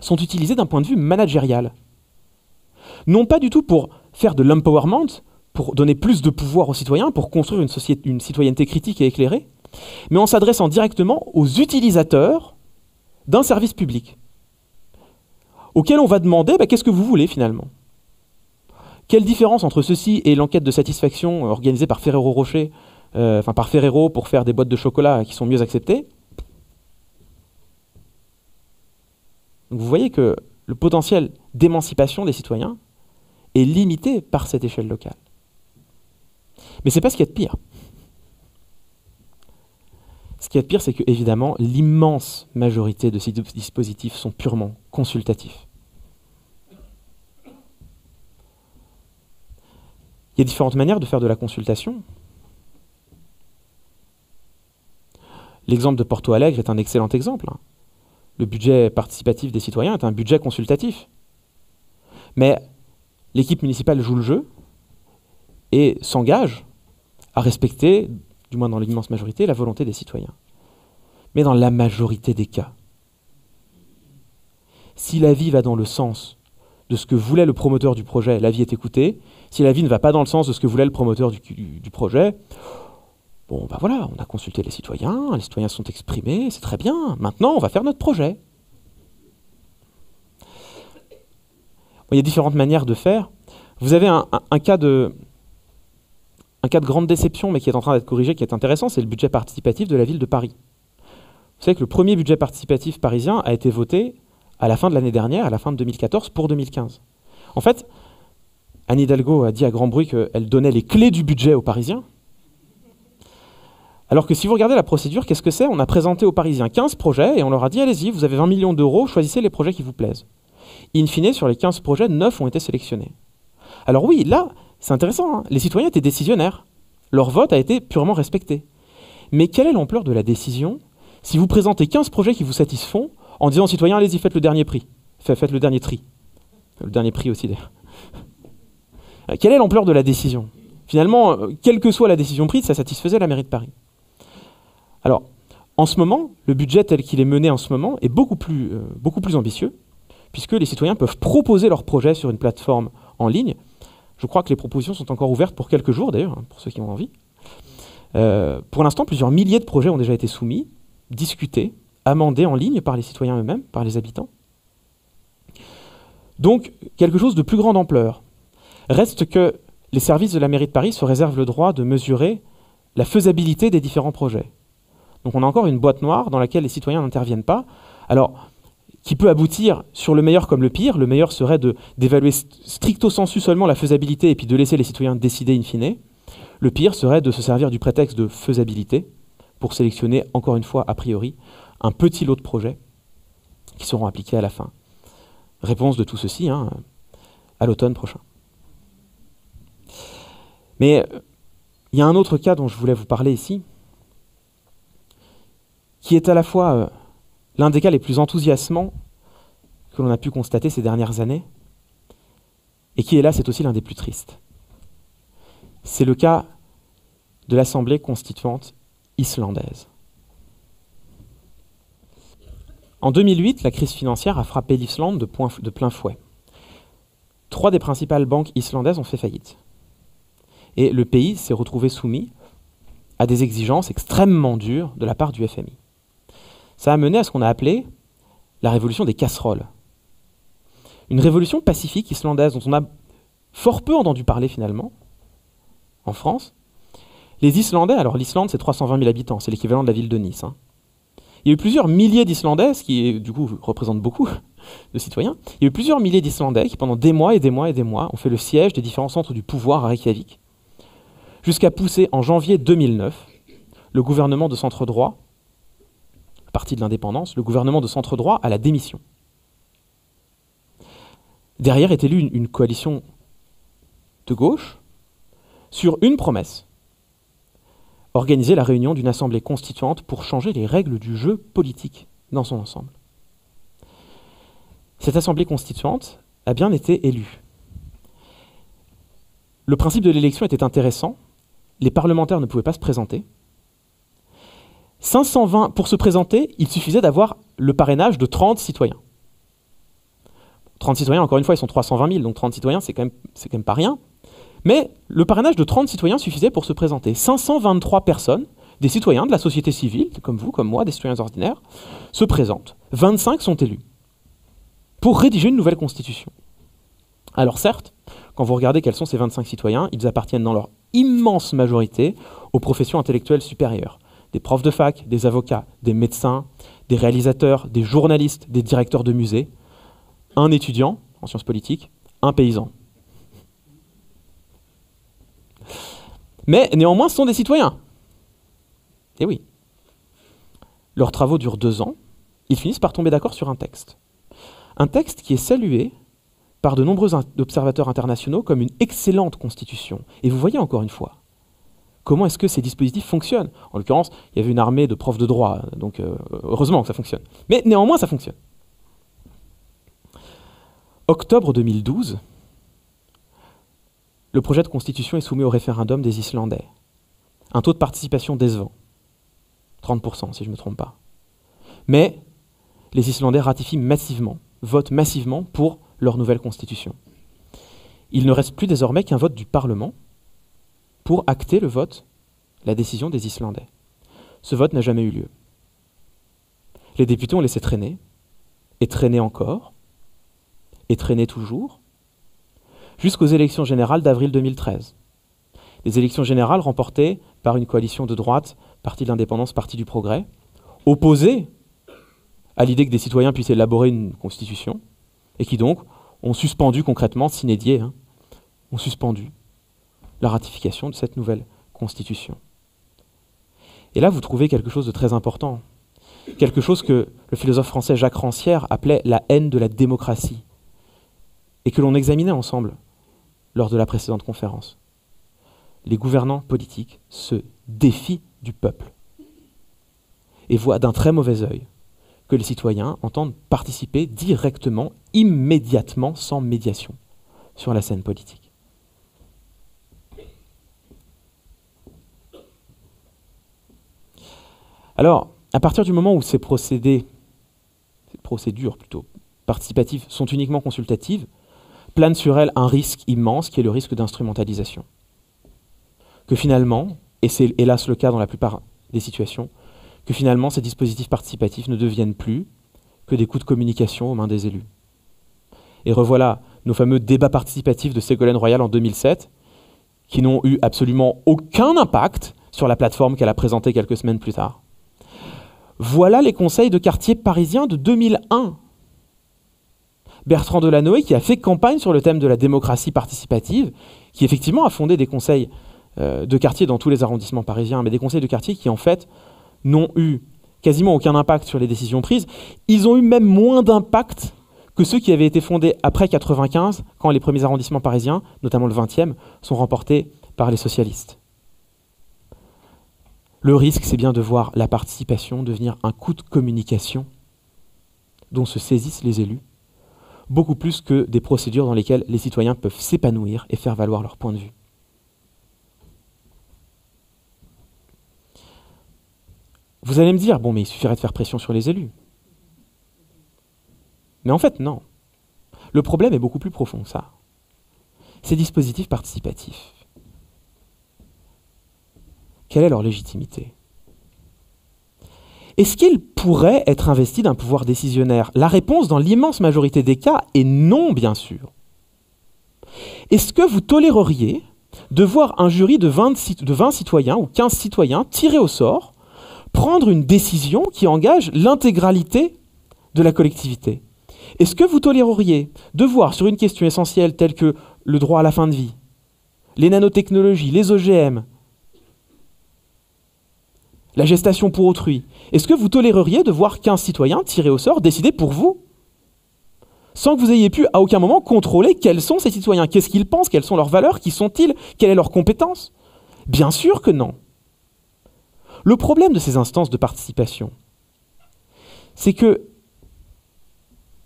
sont utilisés d'un point de vue managérial. Non pas du tout pour faire de l'empowerment, pour donner plus de pouvoir aux citoyens, pour construire une citoyenneté critique et éclairée, mais en s'adressant directement aux utilisateurs d'un service public, auquel on va demander qu'est-ce que vous voulez finalement. Quelle différence entre ceci et l'enquête de satisfaction organisée par Ferrero Rocher, par Ferrero pour faire des boîtes de chocolat qui sont mieux acceptées? Donc vous voyez que le potentiel d'émancipation des citoyens est limité par cette échelle locale. Mais ce n'est pas ce qu'il y a de pire. Ce qu'il y a de pire, c'est que, évidemment, l'immense majorité de ces dispositifs sont purement consultatifs. Il y a différentes manières de faire de la consultation. L'exemple de Porto Alegre est un excellent exemple. Le budget participatif des citoyens est un budget consultatif. Mais l'équipe municipale joue le jeu et s'engage à respecter, du moins dans l'immense majorité, la volonté des citoyens. Mais dans la majorité des cas, si l'avis va dans le sens de ce que voulait le promoteur du projet, l'avis est écouté. Si l'avis ne va pas dans le sens de ce que voulait le promoteur du projet, bon, voilà, on a consulté les citoyens se sont exprimés, c'est très bien. Maintenant, on va faire notre projet. Bon, il y a différentes manières de faire. Vous avez un cas de grande déception, mais qui est en train d'être corrigé, qui est intéressant, c'est le budget participatif de la ville de Paris. Vous savez que le premier budget participatif parisien a été voté à la fin de l'année dernière, à la fin de 2014, pour 2015. En fait, Anne Hidalgo a dit à grand bruit qu'elle donnait les clés du budget aux Parisiens. Alors que si vous regardez la procédure, qu'est-ce que c'est? On a présenté aux Parisiens 15 projets et on leur a dit « Allez-y, vous avez 20 millions d'euros, choisissez les projets qui vous plaisent ». In fine, sur les 15 projets, 9 ont été sélectionnés. Alors oui, là, c'est intéressant, hein, les citoyens étaient décisionnaires. Leur vote a été purement respecté. Mais quelle est l'ampleur de la décision si vous présentez 15 projets qui vous satisfont en disant aux citoyens « Allez-y, faites le dernier prix. Faites le dernier tri. » Le dernier prix aussi, d'ailleurs. Quelle est l'ampleur de la décision? Finalement, quelle que soit la décision prise, ça satisfaisait la mairie de Paris. Alors, en ce moment, le budget tel qu'il est mené en ce moment est beaucoup plus ambitieux, puisque les citoyens peuvent proposer leurs projets sur une plateforme en ligne. Je crois que les propositions sont encore ouvertes pour quelques jours, d'ailleurs, hein, pour ceux qui ont envie. Pour l'instant, plusieurs milliers de projets ont déjà été soumis, discutés, amendés en ligne par les citoyens eux-mêmes, par les habitants. Donc, quelque chose de plus grande ampleur. Reste que les services de la mairie de Paris se réservent le droit de mesurer la faisabilité des différents projets. Donc on a encore une boîte noire dans laquelle les citoyens n'interviennent pas. Alors, qui peut aboutir sur le meilleur comme le pire. Le meilleur serait d'évaluer stricto sensu seulement la faisabilité et puis de laisser les citoyens décider in fine. Le pire serait de se servir du prétexte de faisabilité pour sélectionner, encore une fois, a priori, un petit lot de projets qui seront appliqués à la fin. Réponse de tout ceci, hein, à l'automne prochain. Mais il y a un autre cas dont je voulais vous parler ici, qui est à la fois l'un des cas les plus enthousiasmants que l'on a pu constater ces dernières années, et qui, hélas, est aussi l'un des plus tristes. C'est le cas de l'Assemblée constituante islandaise. En 2008, la crise financière a frappé l'Islande de plein fouet. 3 des principales banques islandaises ont fait faillite. Et le pays s'est retrouvé soumis à des exigences extrêmement dures de la part du FMI. Ça a mené à ce qu'on a appelé la révolution des casseroles. Une révolution pacifique islandaise dont on a fort peu entendu parler finalement, en France. Les Islandais, alors l'Islande c'est 320 000 habitants, c'est l'équivalent de la ville de Nice. Hein. Il y a eu plusieurs milliers d'Islandais, ce qui du coup représente beaucoup de citoyens. Il y a eu plusieurs milliers d'Islandais qui pendant des mois et des mois et des mois ont fait le siège des différents centres du pouvoir à Reykjavik, jusqu'à pousser en janvier 2009 le gouvernement de centre-droit, parti de l'indépendance, le gouvernement de centre-droit à la démission. Derrière est élue une coalition de gauche sur une promesse: organiser la réunion d'une assemblée constituante pour changer les règles du jeu politique dans son ensemble. Cette assemblée constituante a bien été élue. Le principe de l'élection était intéressant. Les parlementaires ne pouvaient pas se présenter. 520, pour se présenter, il suffisait d'avoir le parrainage de 30 citoyens. 30 citoyens, encore une fois, ils sont 320 000, donc 30 citoyens, c'est quand même pas rien. Mais le parrainage de 30 citoyens suffisait pour se présenter. 523 personnes, des citoyens de la société civile, comme vous, comme moi, des citoyens ordinaires, se présentent. 25 sont élus pour rédiger une nouvelle constitution. Alors certes, quand vous regardez quels sont ces 25 citoyens, ils appartiennent dans leur immense majorité aux professions intellectuelles supérieures. Des profs de fac, des avocats, des médecins, des réalisateurs, des journalistes, des directeurs de musées, un étudiant en sciences politiques, un paysan. Mais néanmoins, ce sont des citoyens. Et oui. Leurs travaux durent 2 ans. Ils finissent par tomber d'accord sur un texte. Un texte qui est salué par de nombreux observateurs internationaux comme une excellente constitution. Et vous voyez encore une fois, comment est-ce que ces dispositifs fonctionnent? En l'occurrence, il y avait une armée de profs de droit, donc heureusement que ça fonctionne. Mais néanmoins, ça fonctionne. Octobre 2012, le projet de constitution est soumis au référendum des Islandais. Un taux de participation décevant. 30%, si je ne me trompe pas. Mais les Islandais ratifient massivement, votent massivement pour leur nouvelle constitution. Il ne reste plus désormais qu'un vote du Parlement pour acter le vote, la décision des Islandais. Ce vote n'a jamais eu lieu. Les députés ont laissé traîner, et traîner encore, et traîner toujours, jusqu'aux élections générales d'avril 2013. Les élections générales remportées par une coalition de droite, Parti de l'Indépendance, Parti du Progrès, opposée à l'idée que des citoyens puissent élaborer une constitution, et qui donc ont suspendu concrètement, sine die, ont suspendu la ratification de cette nouvelle constitution. Et là, vous trouvez quelque chose de très important, quelque chose que le philosophe français Jacques Rancière appelait la haine de la démocratie, et que l'on examinait ensemble lors de la précédente conférence. Les gouvernants politiques se défient du peuple et voient d'un très mauvais œil que les citoyens entendent participer directement, immédiatement, sans médiation, sur la scène politique. Alors, à partir du moment où ces procédures plutôt participatives sont uniquement consultatives, plane sur elle un risque immense qui est le risque d'instrumentalisation. Que finalement, et c'est hélas le cas dans la plupart des situations, que finalement ces dispositifs participatifs ne deviennent plus que des coups de communication aux mains des élus. Et revoilà nos fameux débats participatifs de Ségolène Royal en 2007, qui n'ont eu absolument aucun impact sur la plateforme qu'elle a présentée quelques semaines plus tard. Voilà les conseils de quartier parisiens de 2001. Bertrand Delanoë, qui a fait campagne sur le thème de la démocratie participative, qui effectivement a fondé des conseils de quartier dans tous les arrondissements parisiens, mais des conseils de quartier qui en fait n'ont eu quasiment aucun impact sur les décisions prises. Ils ont eu même moins d'impact que ceux qui avaient été fondés après 1995, quand les premiers arrondissements parisiens, notamment le 20e, sont remportés par les socialistes. Le risque, c'est bien de voir la participation devenir un coup de communication dont se saisissent les élus, beaucoup plus que des procédures dans lesquelles les citoyens peuvent s'épanouir et faire valoir leur point de vue. Vous allez me dire, bon, mais il suffirait de faire pression sur les élus. Mais en fait, non. Le problème est beaucoup plus profond que ça. Ces dispositifs participatifs, quelle est leur légitimité? Est-ce qu'ils pourraient être investis d'un pouvoir décisionnaire? La réponse, dans l'immense majorité des cas, est non, bien sûr. Est-ce que vous toléreriez de voir un jury de 20 citoyens ou 15 citoyens tirés au sort prendre une décision qui engage l'intégralité de la collectivité? Est-ce que vous toléreriez de voir sur une question essentielle telle que le droit à la fin de vie, les nanotechnologies, les OGM, la gestation pour autrui, est-ce que vous toléreriez de voir 15 citoyens tirés au sort décider pour vous, sans que vous ayez pu à aucun moment contrôler quels sont ces citoyens, qu'est-ce qu'ils pensent, quelles sont leurs valeurs, qui sont-ils, quelle est leur compétence? Bien sûr que non. Le problème de ces instances de participation, c'est que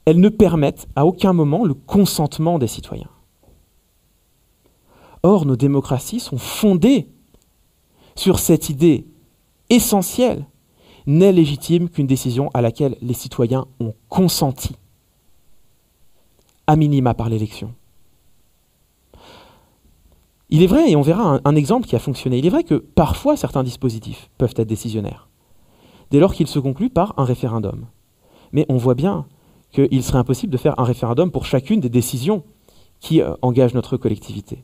elles ne permettent à aucun moment le consentement des citoyens. Or, nos démocraties sont fondées sur cette idée essentielle: n'est légitime qu'une décision à laquelle les citoyens ont consenti, à minima par l'élection. Il est vrai, et on verra un exemple qui a fonctionné, il est vrai que parfois certains dispositifs peuvent être décisionnaires, dès lors qu'ils se concluent par un référendum. Mais on voit bien qu'il serait impossible de faire un référendum pour chacune des décisions qui engagent notre collectivité.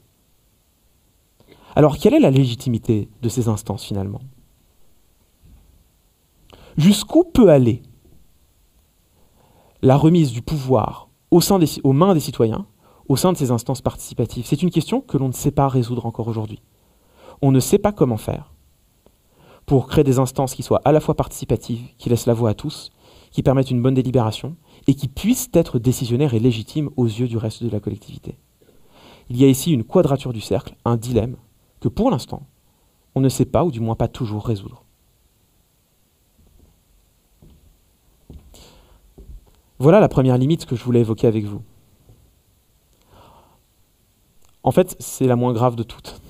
Alors, quelle est la légitimité de ces instances, finalement? Jusqu'où peut aller la remise du pouvoir aux mains des citoyens, au sein de ces instances participatives? C'est une question que l'on ne sait pas résoudre encore aujourd'hui. On ne sait pas comment faire pour créer des instances qui soient à la fois participatives, qui laissent la voix à tous, qui permettent une bonne délibération et qui puissent être décisionnaires et légitimes aux yeux du reste de la collectivité. Il y a ici une quadrature du cercle, un dilemme que pour l'instant, on ne sait pas, ou du moins pas toujours, résoudre. Voilà la première limite que je voulais évoquer avec vous. En fait, c'est la moins grave de toutes.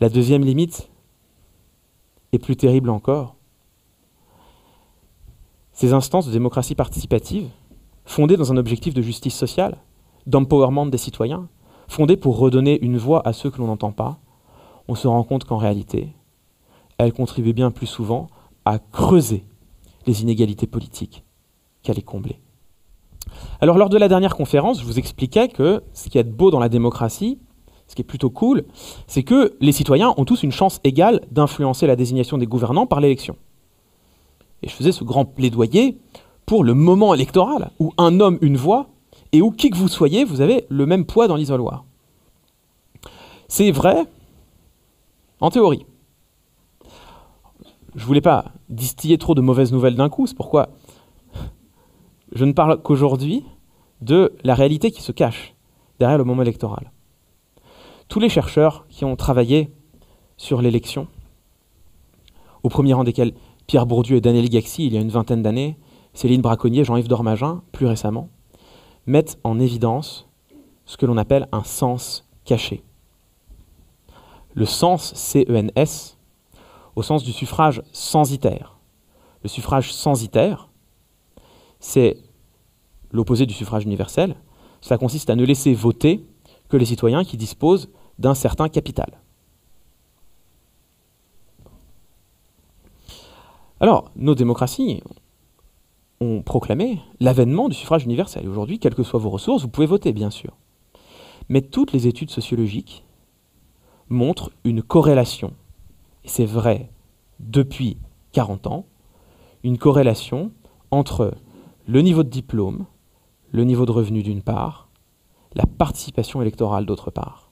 La deuxième limite est plus terrible encore. Ces instances de démocratie participative, fondées dans un objectif de justice sociale, d'empowerment des citoyens, fondées pour redonner une voix à ceux que l'on n'entend pas, on se rend compte qu'en réalité, elles contribuent bien plus souvent à creuser les inégalités politiques qu'à les combler. Alors, lors de la dernière conférence, je vous expliquais que ce qui est beau dans la démocratie, ce qui est plutôt cool, c'est que les citoyens ont tous une chance égale d'influencer la désignation des gouvernants par l'élection. Et je faisais ce grand plaidoyer pour le moment électoral, où un homme, une voix, et où qui que vous soyez, vous avez le même poids dans l'isoloir. C'est vrai en théorie. Je ne voulais pas distiller trop de mauvaises nouvelles d'un coup, c'est pourquoi je ne parle qu'aujourd'hui de la réalité qui se cache derrière le moment électoral. Tous les chercheurs qui ont travaillé sur l'élection, au premier rang desquels Pierre Bourdieu et Daniel Gaxi, il y a une vingtaine d'années, Céline Braconnier, Jean-Yves Dormagin, plus récemment, mettent en évidence ce que l'on appelle un sens caché. Le sens, C-E-N-S, au sens du suffrage censitaire. Le suffrage censitaire, c'est l'opposé du suffrage universel, cela consiste à ne laisser voter que les citoyens qui disposent d'un certain capital. Alors, nos démocraties ont proclamé l'avènement du suffrage universel. Et aujourd'hui, quelles que soient vos ressources, vous pouvez voter, bien sûr. Mais toutes les études sociologiques montrent une corrélation, et c'est vrai depuis 40 ans, une corrélation entre le niveau de diplôme, le niveau de revenu d'une part, la participation électorale d'autre part.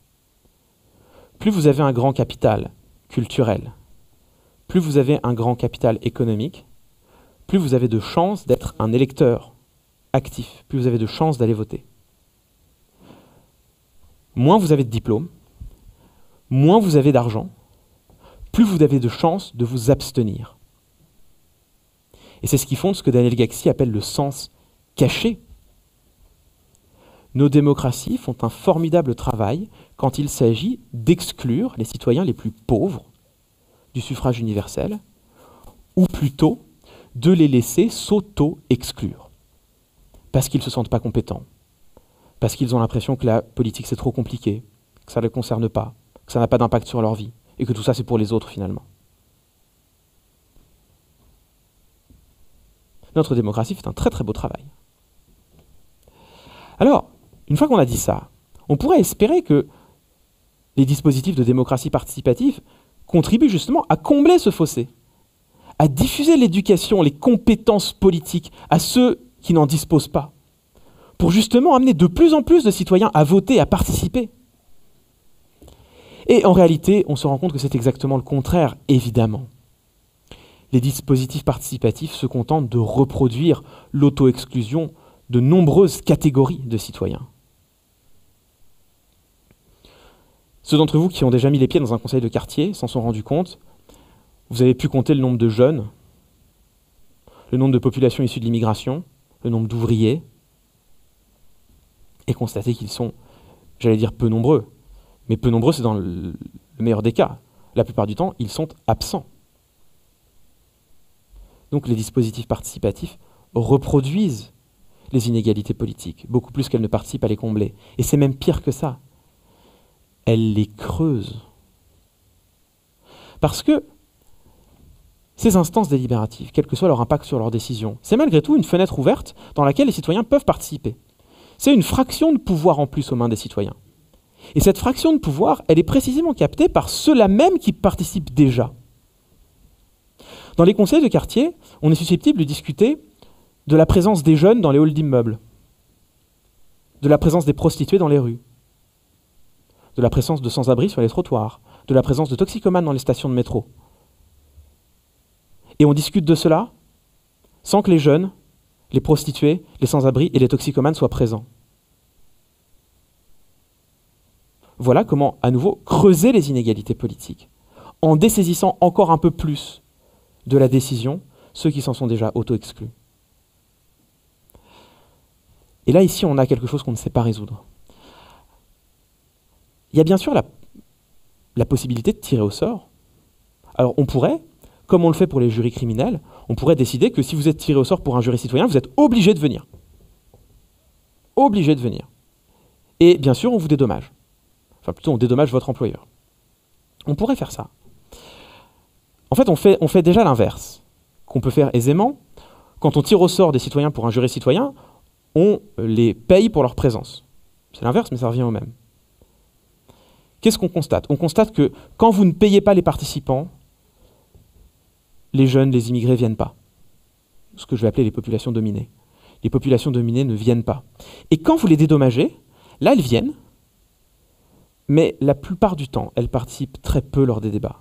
Plus vous avez un grand capital culturel, plus vous avez un grand capital économique, plus vous avez de chances d'être un électeur actif, plus vous avez de chances d'aller voter. Moins vous avez de diplôme, moins vous avez d'argent, plus vous avez de chances de vous abstenir. Et c'est ce qui fonde ce que Daniel Gaxi appelle le sens caché. Nos démocraties font un formidable travail quand il s'agit d'exclure les citoyens les plus pauvres du suffrage universel, ou plutôt de les laisser s'auto-exclure, parce qu'ils ne se sentent pas compétents, parce qu'ils ont l'impression que la politique c'est trop compliqué, que ça ne les concerne pas, que ça n'a pas d'impact sur leur vie, et que tout ça c'est pour les autres finalement. Notre démocratie fait un très très beau travail. Alors, une fois qu'on a dit ça, on pourrait espérer que les dispositifs de démocratie participative contribuent justement à combler ce fossé, à diffuser l'éducation, les compétences politiques à ceux qui n'en disposent pas, pour justement amener de plus en plus de citoyens à voter, à participer. Et en réalité, on se rend compte que c'est exactement le contraire, évidemment. Les dispositifs participatifs se contentent de reproduire l'auto-exclusion de nombreuses catégories de citoyens. Ceux d'entre vous qui ont déjà mis les pieds dans un conseil de quartier s'en sont rendus compte. Vous avez pu compter le nombre de jeunes, le nombre de populations issues de l'immigration, le nombre d'ouvriers, et constater qu'ils sont, j'allais dire, peu nombreux. Mais peu nombreux, c'est dans le meilleur des cas. La plupart du temps, ils sont absents. Donc les dispositifs participatifs reproduisent les inégalités politiques, beaucoup plus qu'elles ne participent à les combler. Et c'est même pire que ça. Elles les creusent. Parce que ces instances délibératives, quel que soit leur impact sur leurs décisions, c'est malgré tout une fenêtre ouverte dans laquelle les citoyens peuvent participer. C'est une fraction de pouvoir en plus aux mains des citoyens. Et cette fraction de pouvoir, elle est précisément captée par ceux-là même qui participent déjà. Dans les conseils de quartier, on est susceptible de discuter de la présence des jeunes dans les halls d'immeubles, de la présence des prostituées dans les rues, de la présence de sans-abri sur les trottoirs, de la présence de toxicomanes dans les stations de métro. Et on discute de cela sans que les jeunes, les prostituées, les sans-abri et les toxicomanes soient présents. Voilà comment, à nouveau, creuser les inégalités politiques, en dessaisissant encore un peu plus de la décision ceux qui s'en sont déjà auto-exclus. Et là, ici, on a quelque chose qu'on ne sait pas résoudre. Il y a bien sûr la possibilité de tirer au sort. Alors, on pourrait, comme on le fait pour les jurys criminels, on pourrait décider que si vous êtes tiré au sort pour un jury citoyen, vous êtes obligé de venir. Obligé de venir. Et bien sûr, on vous dédommage. Enfin, plutôt, on dédommage votre employeur. On pourrait faire ça. En fait, on fait déjà l'inverse, qu'on peut faire aisément. Quand on tire au sort des citoyens pour un jury citoyen, on les paye pour leur présence. C'est l'inverse, mais ça revient au même. Qu'est-ce qu'on constate? On constate que quand vous ne payez pas les participants, les jeunes, les immigrés ne viennent pas. Ce que je vais appeler les populations dominées. Les populations dominées ne viennent pas. Et quand vous les dédommagez, là, elles viennent, mais la plupart du temps, elles participent très peu lors des débats.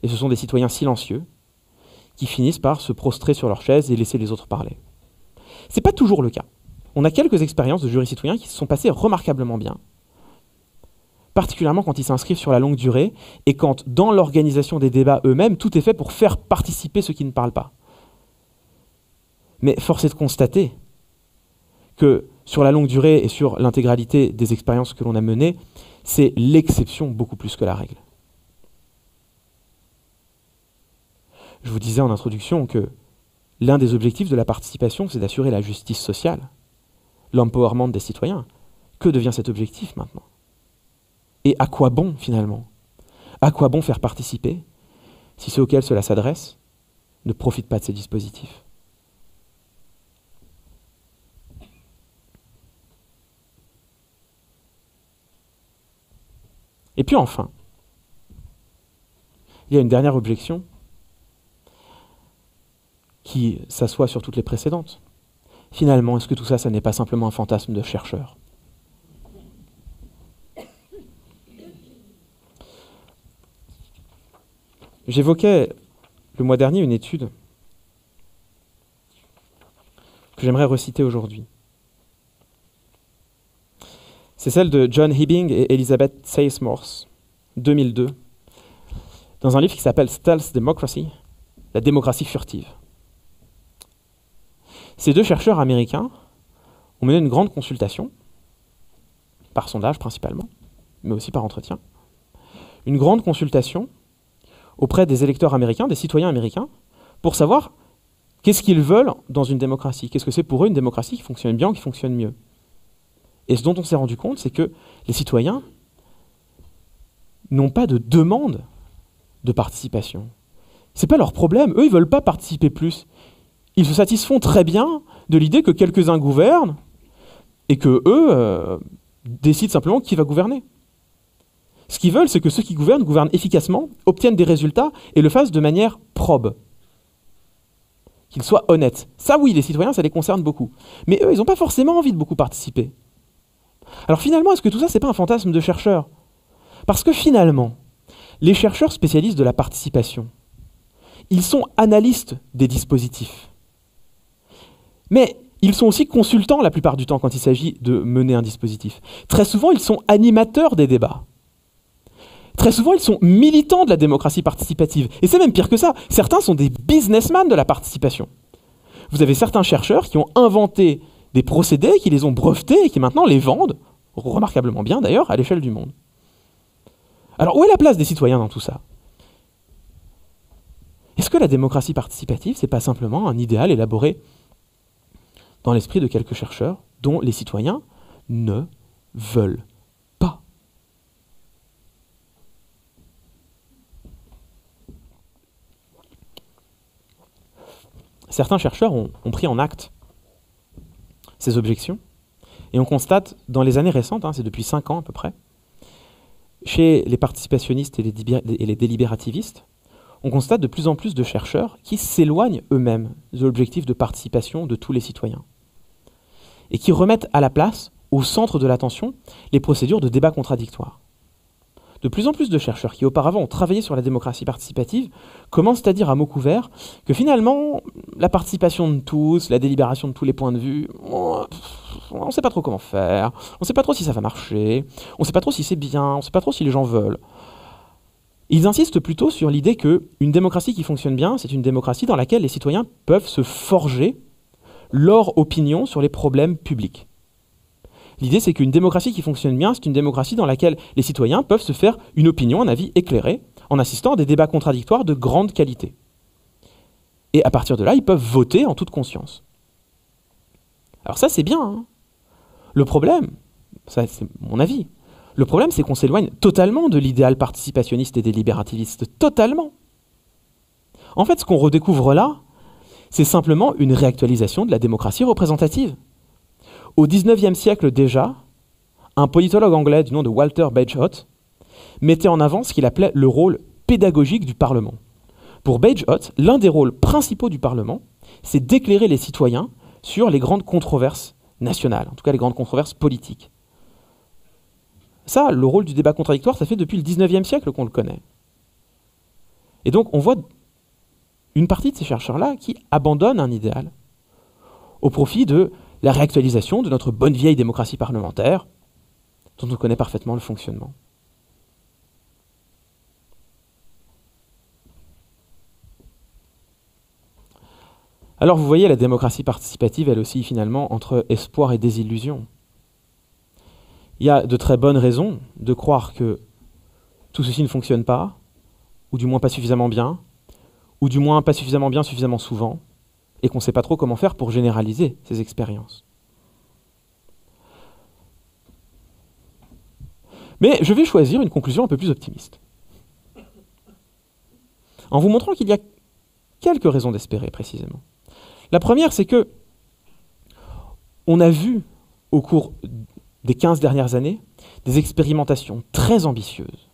Et ce sont des citoyens silencieux qui finissent par se prostrer sur leur chaise et laisser les autres parler. Ce n'est pas toujours le cas. On a quelques expériences de jurys citoyens qui se sont passées remarquablement bien, particulièrement quand ils s'inscrivent sur la longue durée et quand, dans l'organisation des débats eux-mêmes, tout est fait pour faire participer ceux qui ne parlent pas. Mais force est de constater que sur la longue durée et sur l'intégralité des expériences que l'on a menées, c'est l'exception beaucoup plus que la règle. Je vous disais en introduction que l'un des objectifs de la participation, c'est d'assurer la justice sociale. l'empowerment des citoyens. Que devient cet objectif maintenant? Et à quoi bon finalement? À quoi bon faire participer si ceux auxquels cela s'adresse ne profitent pas de ces dispositifs? Et puis enfin, il y a une dernière objection qui s'assoit sur toutes les précédentes. Finalement, est-ce que tout ça, ça n'est pas simplement un fantasme de chercheur? J'évoquais le mois dernier une étude que j'aimerais reciter aujourd'hui. C'est celle de John Hibbing et Elizabeth Sayce-Morse, 2002, dans un livre qui s'appelle Stealth Democracy, la démocratie furtive. Ces deux chercheurs américains ont mené une grande consultation, par sondage principalement, mais aussi par entretien, une grande consultation auprès des électeurs américains, des citoyens américains, pour savoir qu'est-ce qu'ils veulent dans une démocratie, qu'est-ce que c'est pour eux une démocratie qui fonctionne bien ou qui fonctionne mieux. Et ce dont on s'est rendu compte, c'est que les citoyens n'ont pas de demande de participation. Ce n'est pas leur problème, eux ils ne veulent pas participer plus. Ils se satisfont très bien de l'idée que quelques-uns gouvernent et que eux décident simplement qui va gouverner. Ce qu'ils veulent, c'est que ceux qui gouvernent efficacement, obtiennent des résultats et le fassent de manière probe. Qu'ils soient honnêtes. Ça oui, les citoyens, ça les concerne beaucoup. Mais eux, ils n'ont pas forcément envie de beaucoup participer. Alors finalement, est-ce que tout ça, c'est pas un fantasme de chercheurs? Parce que finalement, les chercheurs spécialistes de la participation, ils sont analystes des dispositifs. Mais ils sont aussi consultants la plupart du temps quand il s'agit de mener un dispositif. Très souvent, ils sont animateurs des débats. Très souvent, ils sont militants de la démocratie participative. Et c'est même pire que ça. Certains sont des businessmen de la participation. Vous avez certains chercheurs qui ont inventé des procédés, qui les ont brevetés et qui maintenant les vendent, remarquablement bien d'ailleurs, à l'échelle du monde. Alors où est la place des citoyens dans tout ça? Est-ce que la démocratie participative, c'est pas simplement un idéal élaboré dans l'esprit de quelques chercheurs dont les citoyens ne veulent pas? Certains chercheurs ont pris en acte ces objections, et on constate dans les années récentes, c'est depuis 5 ans à peu près, chez les participationnistes et les délibérativistes, on constate de plus en plus de chercheurs qui s'éloignent eux-mêmes de l'objectif de participation de tous les citoyens, et qui remettent à la place, au centre de l'attention, les procédures de débat contradictoire. De plus en plus de chercheurs qui auparavant ont travaillé sur la démocratie participative commencent à dire à mots couverts que finalement, la participation de tous, la délibération de tous les points de vue, on ne sait pas trop comment faire, on ne sait pas trop si ça va marcher, on ne sait pas trop si c'est bien, on ne sait pas trop si les gens veulent. Ils insistent plutôt sur l'idée qu'une démocratie qui fonctionne bien, c'est une démocratie dans laquelle les citoyens peuvent se forger leur opinion sur les problèmes publics. L'idée, c'est qu'une démocratie qui fonctionne bien, c'est une démocratie dans laquelle les citoyens peuvent se faire une opinion, un avis éclairé, en assistant à des débats contradictoires de grande qualité. Et à partir de là, ils peuvent voter en toute conscience. Alors ça, c'est bien. Hein. Le problème, ça c'est mon avis, le problème, c'est qu'on s'éloigne totalement de l'idéal participationniste et délibérativiste. Totalement. En fait, ce qu'on redécouvre là, c'est simplement une réactualisation de la démocratie représentative. Au XIXe siècle déjà, un politologue anglais du nom de Walter Bagehot mettait en avant ce qu'il appelait le rôle pédagogique du Parlement. Pour Bagehot, l'un des rôles principaux du Parlement, c'est d'éclairer les citoyens sur les grandes controverses nationales, en tout cas les grandes controverses politiques. Ça, le rôle du débat contradictoire, ça fait depuis le XIXe siècle qu'on le connaît. Et donc on voit une partie de ces chercheurs-là qui abandonnent un idéal au profit de la réactualisation de notre bonne vieille démocratie parlementaire, dont on connaît parfaitement le fonctionnement. Alors vous voyez, la démocratie participative, elle aussi, finalement, entre espoir et désillusion. Il y a de très bonnes raisons de croire que tout ceci ne fonctionne pas, ou du moins pas suffisamment bien, ou du moins pas suffisamment bien, suffisamment souvent, et qu'on ne sait pas trop comment faire pour généraliser ces expériences. Mais je vais choisir une conclusion un peu plus optimiste. En vous montrant qu'il y a quelques raisons d'espérer précisément. La première, c'est que on a vu au cours des 15 dernières années des expérimentations très ambitieuses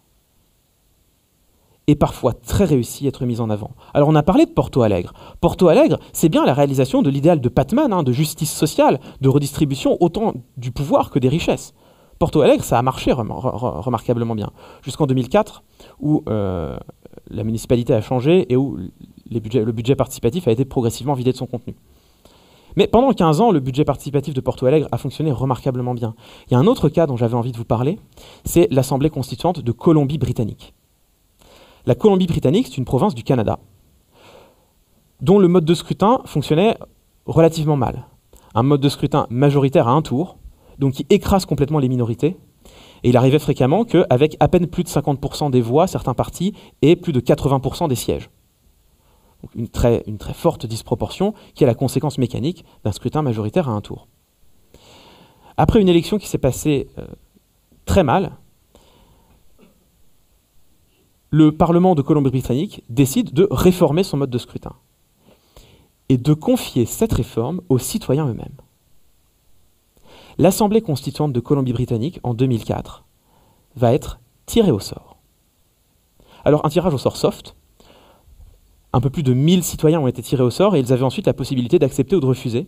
et parfois très réussies être mises en avant. Alors on a parlé de Porto Alegre. Porto Alegre, c'est bien la réalisation de l'idéal de Patman, de justice sociale, de redistribution autant du pouvoir que des richesses. Porto Alegre, ça a marché remarquablement bien, jusqu'en 2004, où la municipalité a changé et où le budget participatif a été progressivement vidé de son contenu. Mais pendant 15 ans, le budget participatif de Porto Alegre a fonctionné remarquablement bien. Il y a un autre cas dont j'avais envie de vous parler, c'est l'Assemblée constituante de Colombie-Britannique. La Colombie-Britannique, c'est une province du Canada, dont le mode de scrutin fonctionnait relativement mal. Un mode de scrutin majoritaire à un tour, donc qui écrase complètement les minorités. Et il arrivait fréquemment qu'avec à peine plus de 50% des voix, certains partis aient plus de 80% des sièges. Donc une très forte disproportion qui est la conséquence mécanique d'un scrutin majoritaire à un tour. Après une élection qui s'est passée très mal, le Parlement de Colombie-Britannique décide de réformer son mode de scrutin et de confier cette réforme aux citoyens eux-mêmes. L'Assemblée constituante de Colombie-Britannique, en 2004, va être tirée au sort. Alors un tirage au sort soft, un peu plus de 1000 citoyens ont été tirés au sort et ils avaient ensuite la possibilité d'accepter ou de refuser.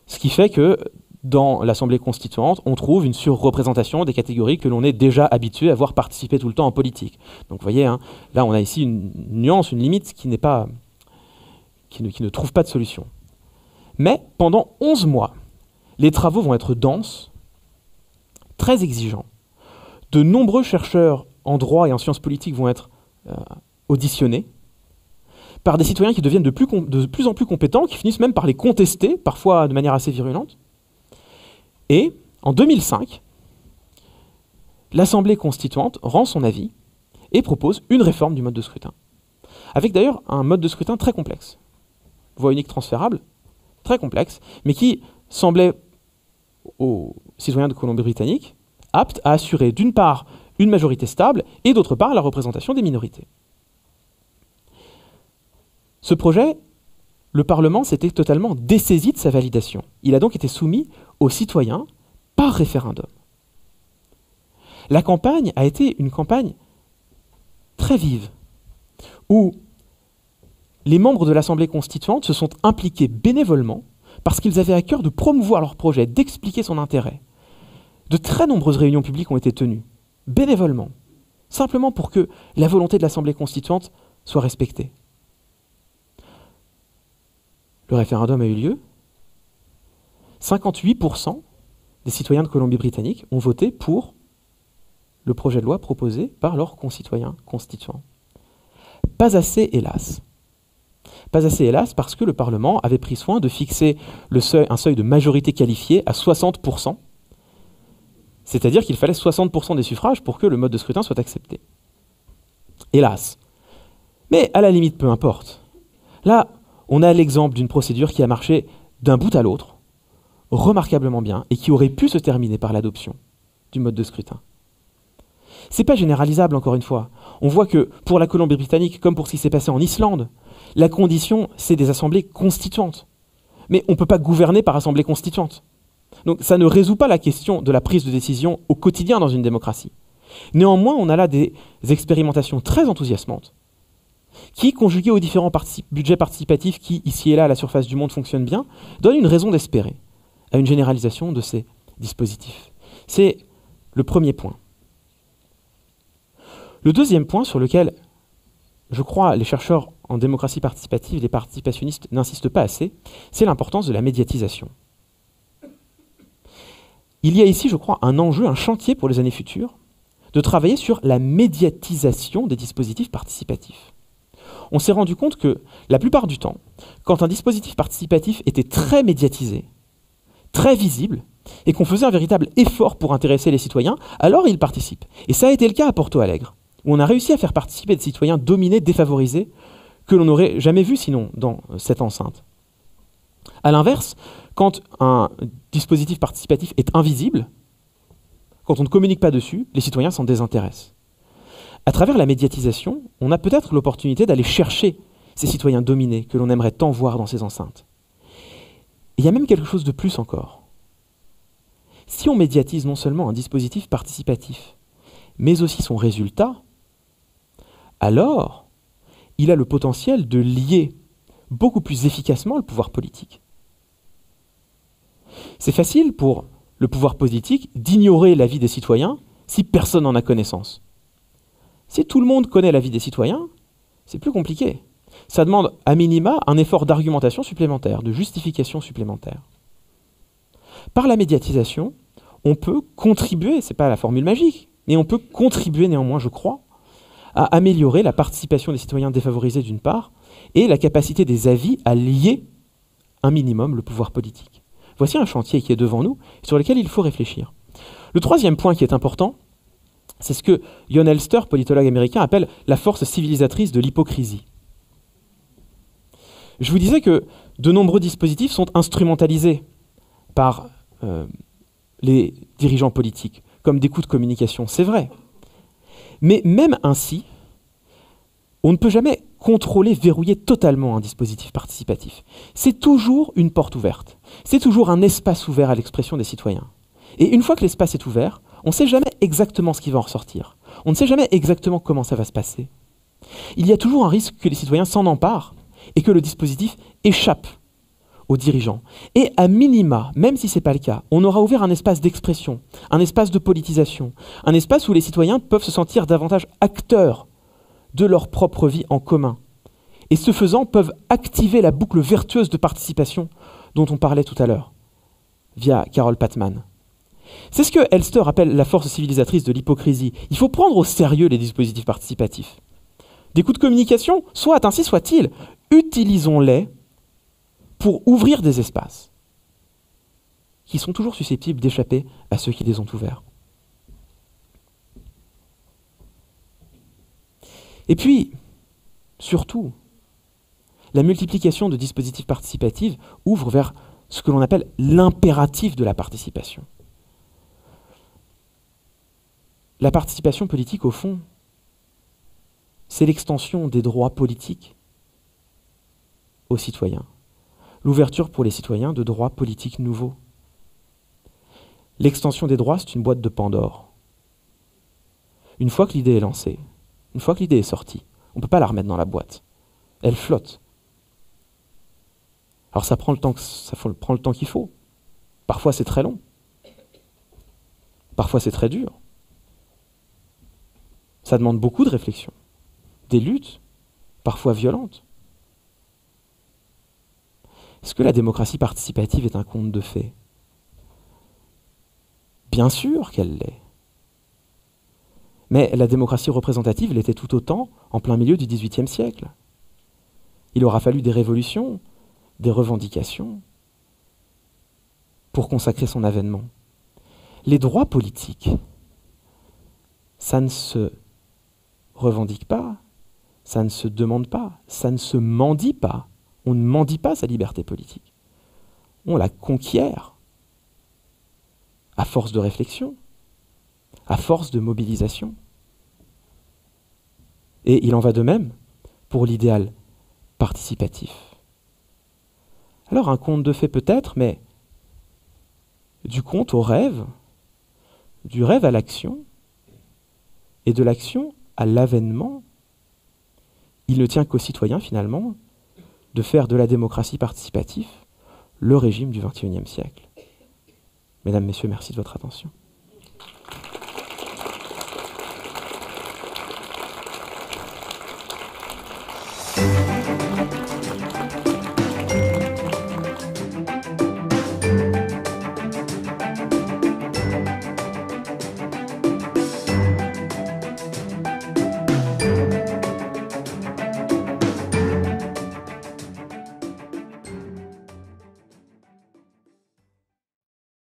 Ce qui fait que dans l'Assemblée constituante, on trouve une surreprésentation des catégories que l'on est déjà habitué à voir participer tout le temps en politique. Donc vous voyez, là on a ici une nuance, une limite qui ne trouve pas de solution. Mais pendant 11 mois, les travaux vont être denses, très exigeants. De nombreux chercheurs en droit et en sciences politiques vont être auditionnés par des citoyens qui deviennent de plus en plus compétents, qui finissent même par les contester, parfois de manière assez virulente. Et en 2005, l'Assemblée constituante rend son avis et propose une réforme du mode de scrutin. Avec d'ailleurs un mode de scrutin très complexe. Voix unique transférable, très complexe, mais qui semblait aux citoyens de Colombie-Britannique apte à assurer d'une part une majorité stable et d'autre part la représentation des minorités. Ce projet, le Parlement s'était totalement dessaisi de sa validation. Il a donc été soumis aux citoyens par référendum. La campagne a été une campagne très vive, où les membres de l'Assemblée constituante se sont impliqués bénévolement parce qu'ils avaient à cœur de promouvoir leur projet, d'expliquer son intérêt. De très nombreuses réunions publiques ont été tenues, bénévolement, simplement pour que la volonté de l'Assemblée constituante soit respectée. Le référendum a eu lieu. 58% des citoyens de Colombie-Britannique ont voté pour le projet de loi proposé par leurs concitoyens constituants. Pas assez, hélas. Pas assez, hélas, parce que le Parlement avait pris soin de fixer un seuil de majorité qualifiée à 60%, c'est-à-dire qu'il fallait 60% des suffrages pour que le mode de scrutin soit accepté. Hélas. Mais à la limite, peu importe. Là, on a l'exemple d'une procédure qui a marché d'un bout à l'autre, remarquablement bien, et qui aurait pu se terminer par l'adoption du mode de scrutin. C'est pas généralisable, encore une fois. On voit que pour la Colombie-Britannique, comme pour ce qui s'est passé en Islande, la condition, c'est des assemblées constituantes. Mais on ne peut pas gouverner par assemblée constituante. Donc ça ne résout pas la question de la prise de décision au quotidien dans une démocratie. Néanmoins, on a là des expérimentations très enthousiasmantes qui, conjuguées aux différents budgets participatifs qui, ici et là, à la surface du monde, fonctionnent bien, donnent une raison d'espérer à une généralisation de ces dispositifs. C'est le premier point. Le deuxième point sur lequel, je crois, les chercheurs en démocratie participative, les participationnistes n'insistent pas assez, c'est l'importance de la médiatisation. Il y a ici, je crois, un enjeu, un chantier pour les années futures, de travailler sur la médiatisation des dispositifs participatifs. On s'est rendu compte que, la plupart du temps, quand un dispositif participatif était très médiatisé, très visible, et qu'on faisait un véritable effort pour intéresser les citoyens, alors ils participent. Et ça a été le cas à Porto Alegre, où on a réussi à faire participer des citoyens dominés, défavorisés, que l'on n'aurait jamais vus sinon dans cette enceinte. A l'inverse, quand un dispositif participatif est invisible, quand on ne communique pas dessus, les citoyens s'en désintéressent. À travers la médiatisation, on a peut-être l'opportunité d'aller chercher ces citoyens dominés que l'on aimerait tant voir dans ces enceintes. Et il y a même quelque chose de plus encore. Si on médiatise non seulement un dispositif participatif, mais aussi son résultat, alors il a le potentiel de lier beaucoup plus efficacement le pouvoir politique. C'est facile pour le pouvoir politique d'ignorer l'avis des citoyens si personne n'en a connaissance. Si tout le monde connaît l'avis des citoyens, c'est plus compliqué. Ça demande à minima un effort d'argumentation supplémentaire, de justification supplémentaire. Par la médiatisation, on peut contribuer, ce n'est pas la formule magique, mais on peut contribuer néanmoins, je crois, à améliorer la participation des citoyens défavorisés d'une part, et la capacité des avis à lier un minimum le pouvoir politique. Voici un chantier qui est devant nous, sur lequel il faut réfléchir. Le troisième point qui est important, c'est ce que Jon Elster, politologue américain, appelle la force civilisatrice de l'hypocrisie. Je vous disais que de nombreux dispositifs sont instrumentalisés par les dirigeants politiques, comme des coups de communication, c'est vrai. Mais même ainsi, on ne peut jamais contrôler, verrouiller totalement un dispositif participatif. C'est toujours une porte ouverte. C'est toujours un espace ouvert à l'expression des citoyens. Et une fois que l'espace est ouvert, on ne sait jamais exactement ce qui va en ressortir. On ne sait jamais exactement comment ça va se passer. Il y a toujours un risque que les citoyens s'en emparent et que le dispositif échappe aux dirigeants. Et à minima, même si ce n'est pas le cas, on aura ouvert un espace d'expression, un espace de politisation, un espace où les citoyens peuvent se sentir davantage acteurs de leur propre vie en commun. Et ce faisant, peuvent activer la boucle vertueuse de participation dont on parlait tout à l'heure, via Carol Patman. C'est ce que Elster appelle la force civilisatrice de l'hypocrisie. Il faut prendre au sérieux les dispositifs participatifs. Des coups de communication, soit ainsi soit-il, utilisons-les pour ouvrir des espaces qui sont toujours susceptibles d'échapper à ceux qui les ont ouverts. Et puis, surtout, la multiplication de dispositifs participatifs ouvre vers ce que l'on appelle l'impératif de la participation. La participation politique, au fond, c'est l'extension des droits politiques aux citoyens. L'ouverture pour les citoyens de droits politiques nouveaux. L'extension des droits, c'est une boîte de Pandore. Une fois que l'idée est lancée, une fois que l'idée est sortie, on ne peut pas la remettre dans la boîte. Elle flotte. Alors ça prend le temps qu'il faut. Parfois c'est très long. Parfois c'est très dur. Ça demande beaucoup de réflexion. Des luttes, parfois violentes. Est-ce que la démocratie participative est un conte de fées ? Bien sûr qu'elle l'est. Mais la démocratie représentative l'était tout autant en plein milieu du XVIIIe siècle. Il aura fallu des révolutions, des revendications pour consacrer son avènement. Les droits politiques, ça ne se revendique pas, ça ne se demande pas, ça ne se mendie pas. On ne mendie pas sa liberté politique. On la conquiert à force de réflexion, à force de mobilisation. Et il en va de même pour l'idéal participatif. Alors un conte de fées peut-être, mais du conte au rêve, du rêve à l'action, et de l'action à l'avènement, il ne tient qu'aux citoyens finalement de faire de la démocratie participative le régime du XXIe siècle. Mesdames, Messieurs, merci de votre attention.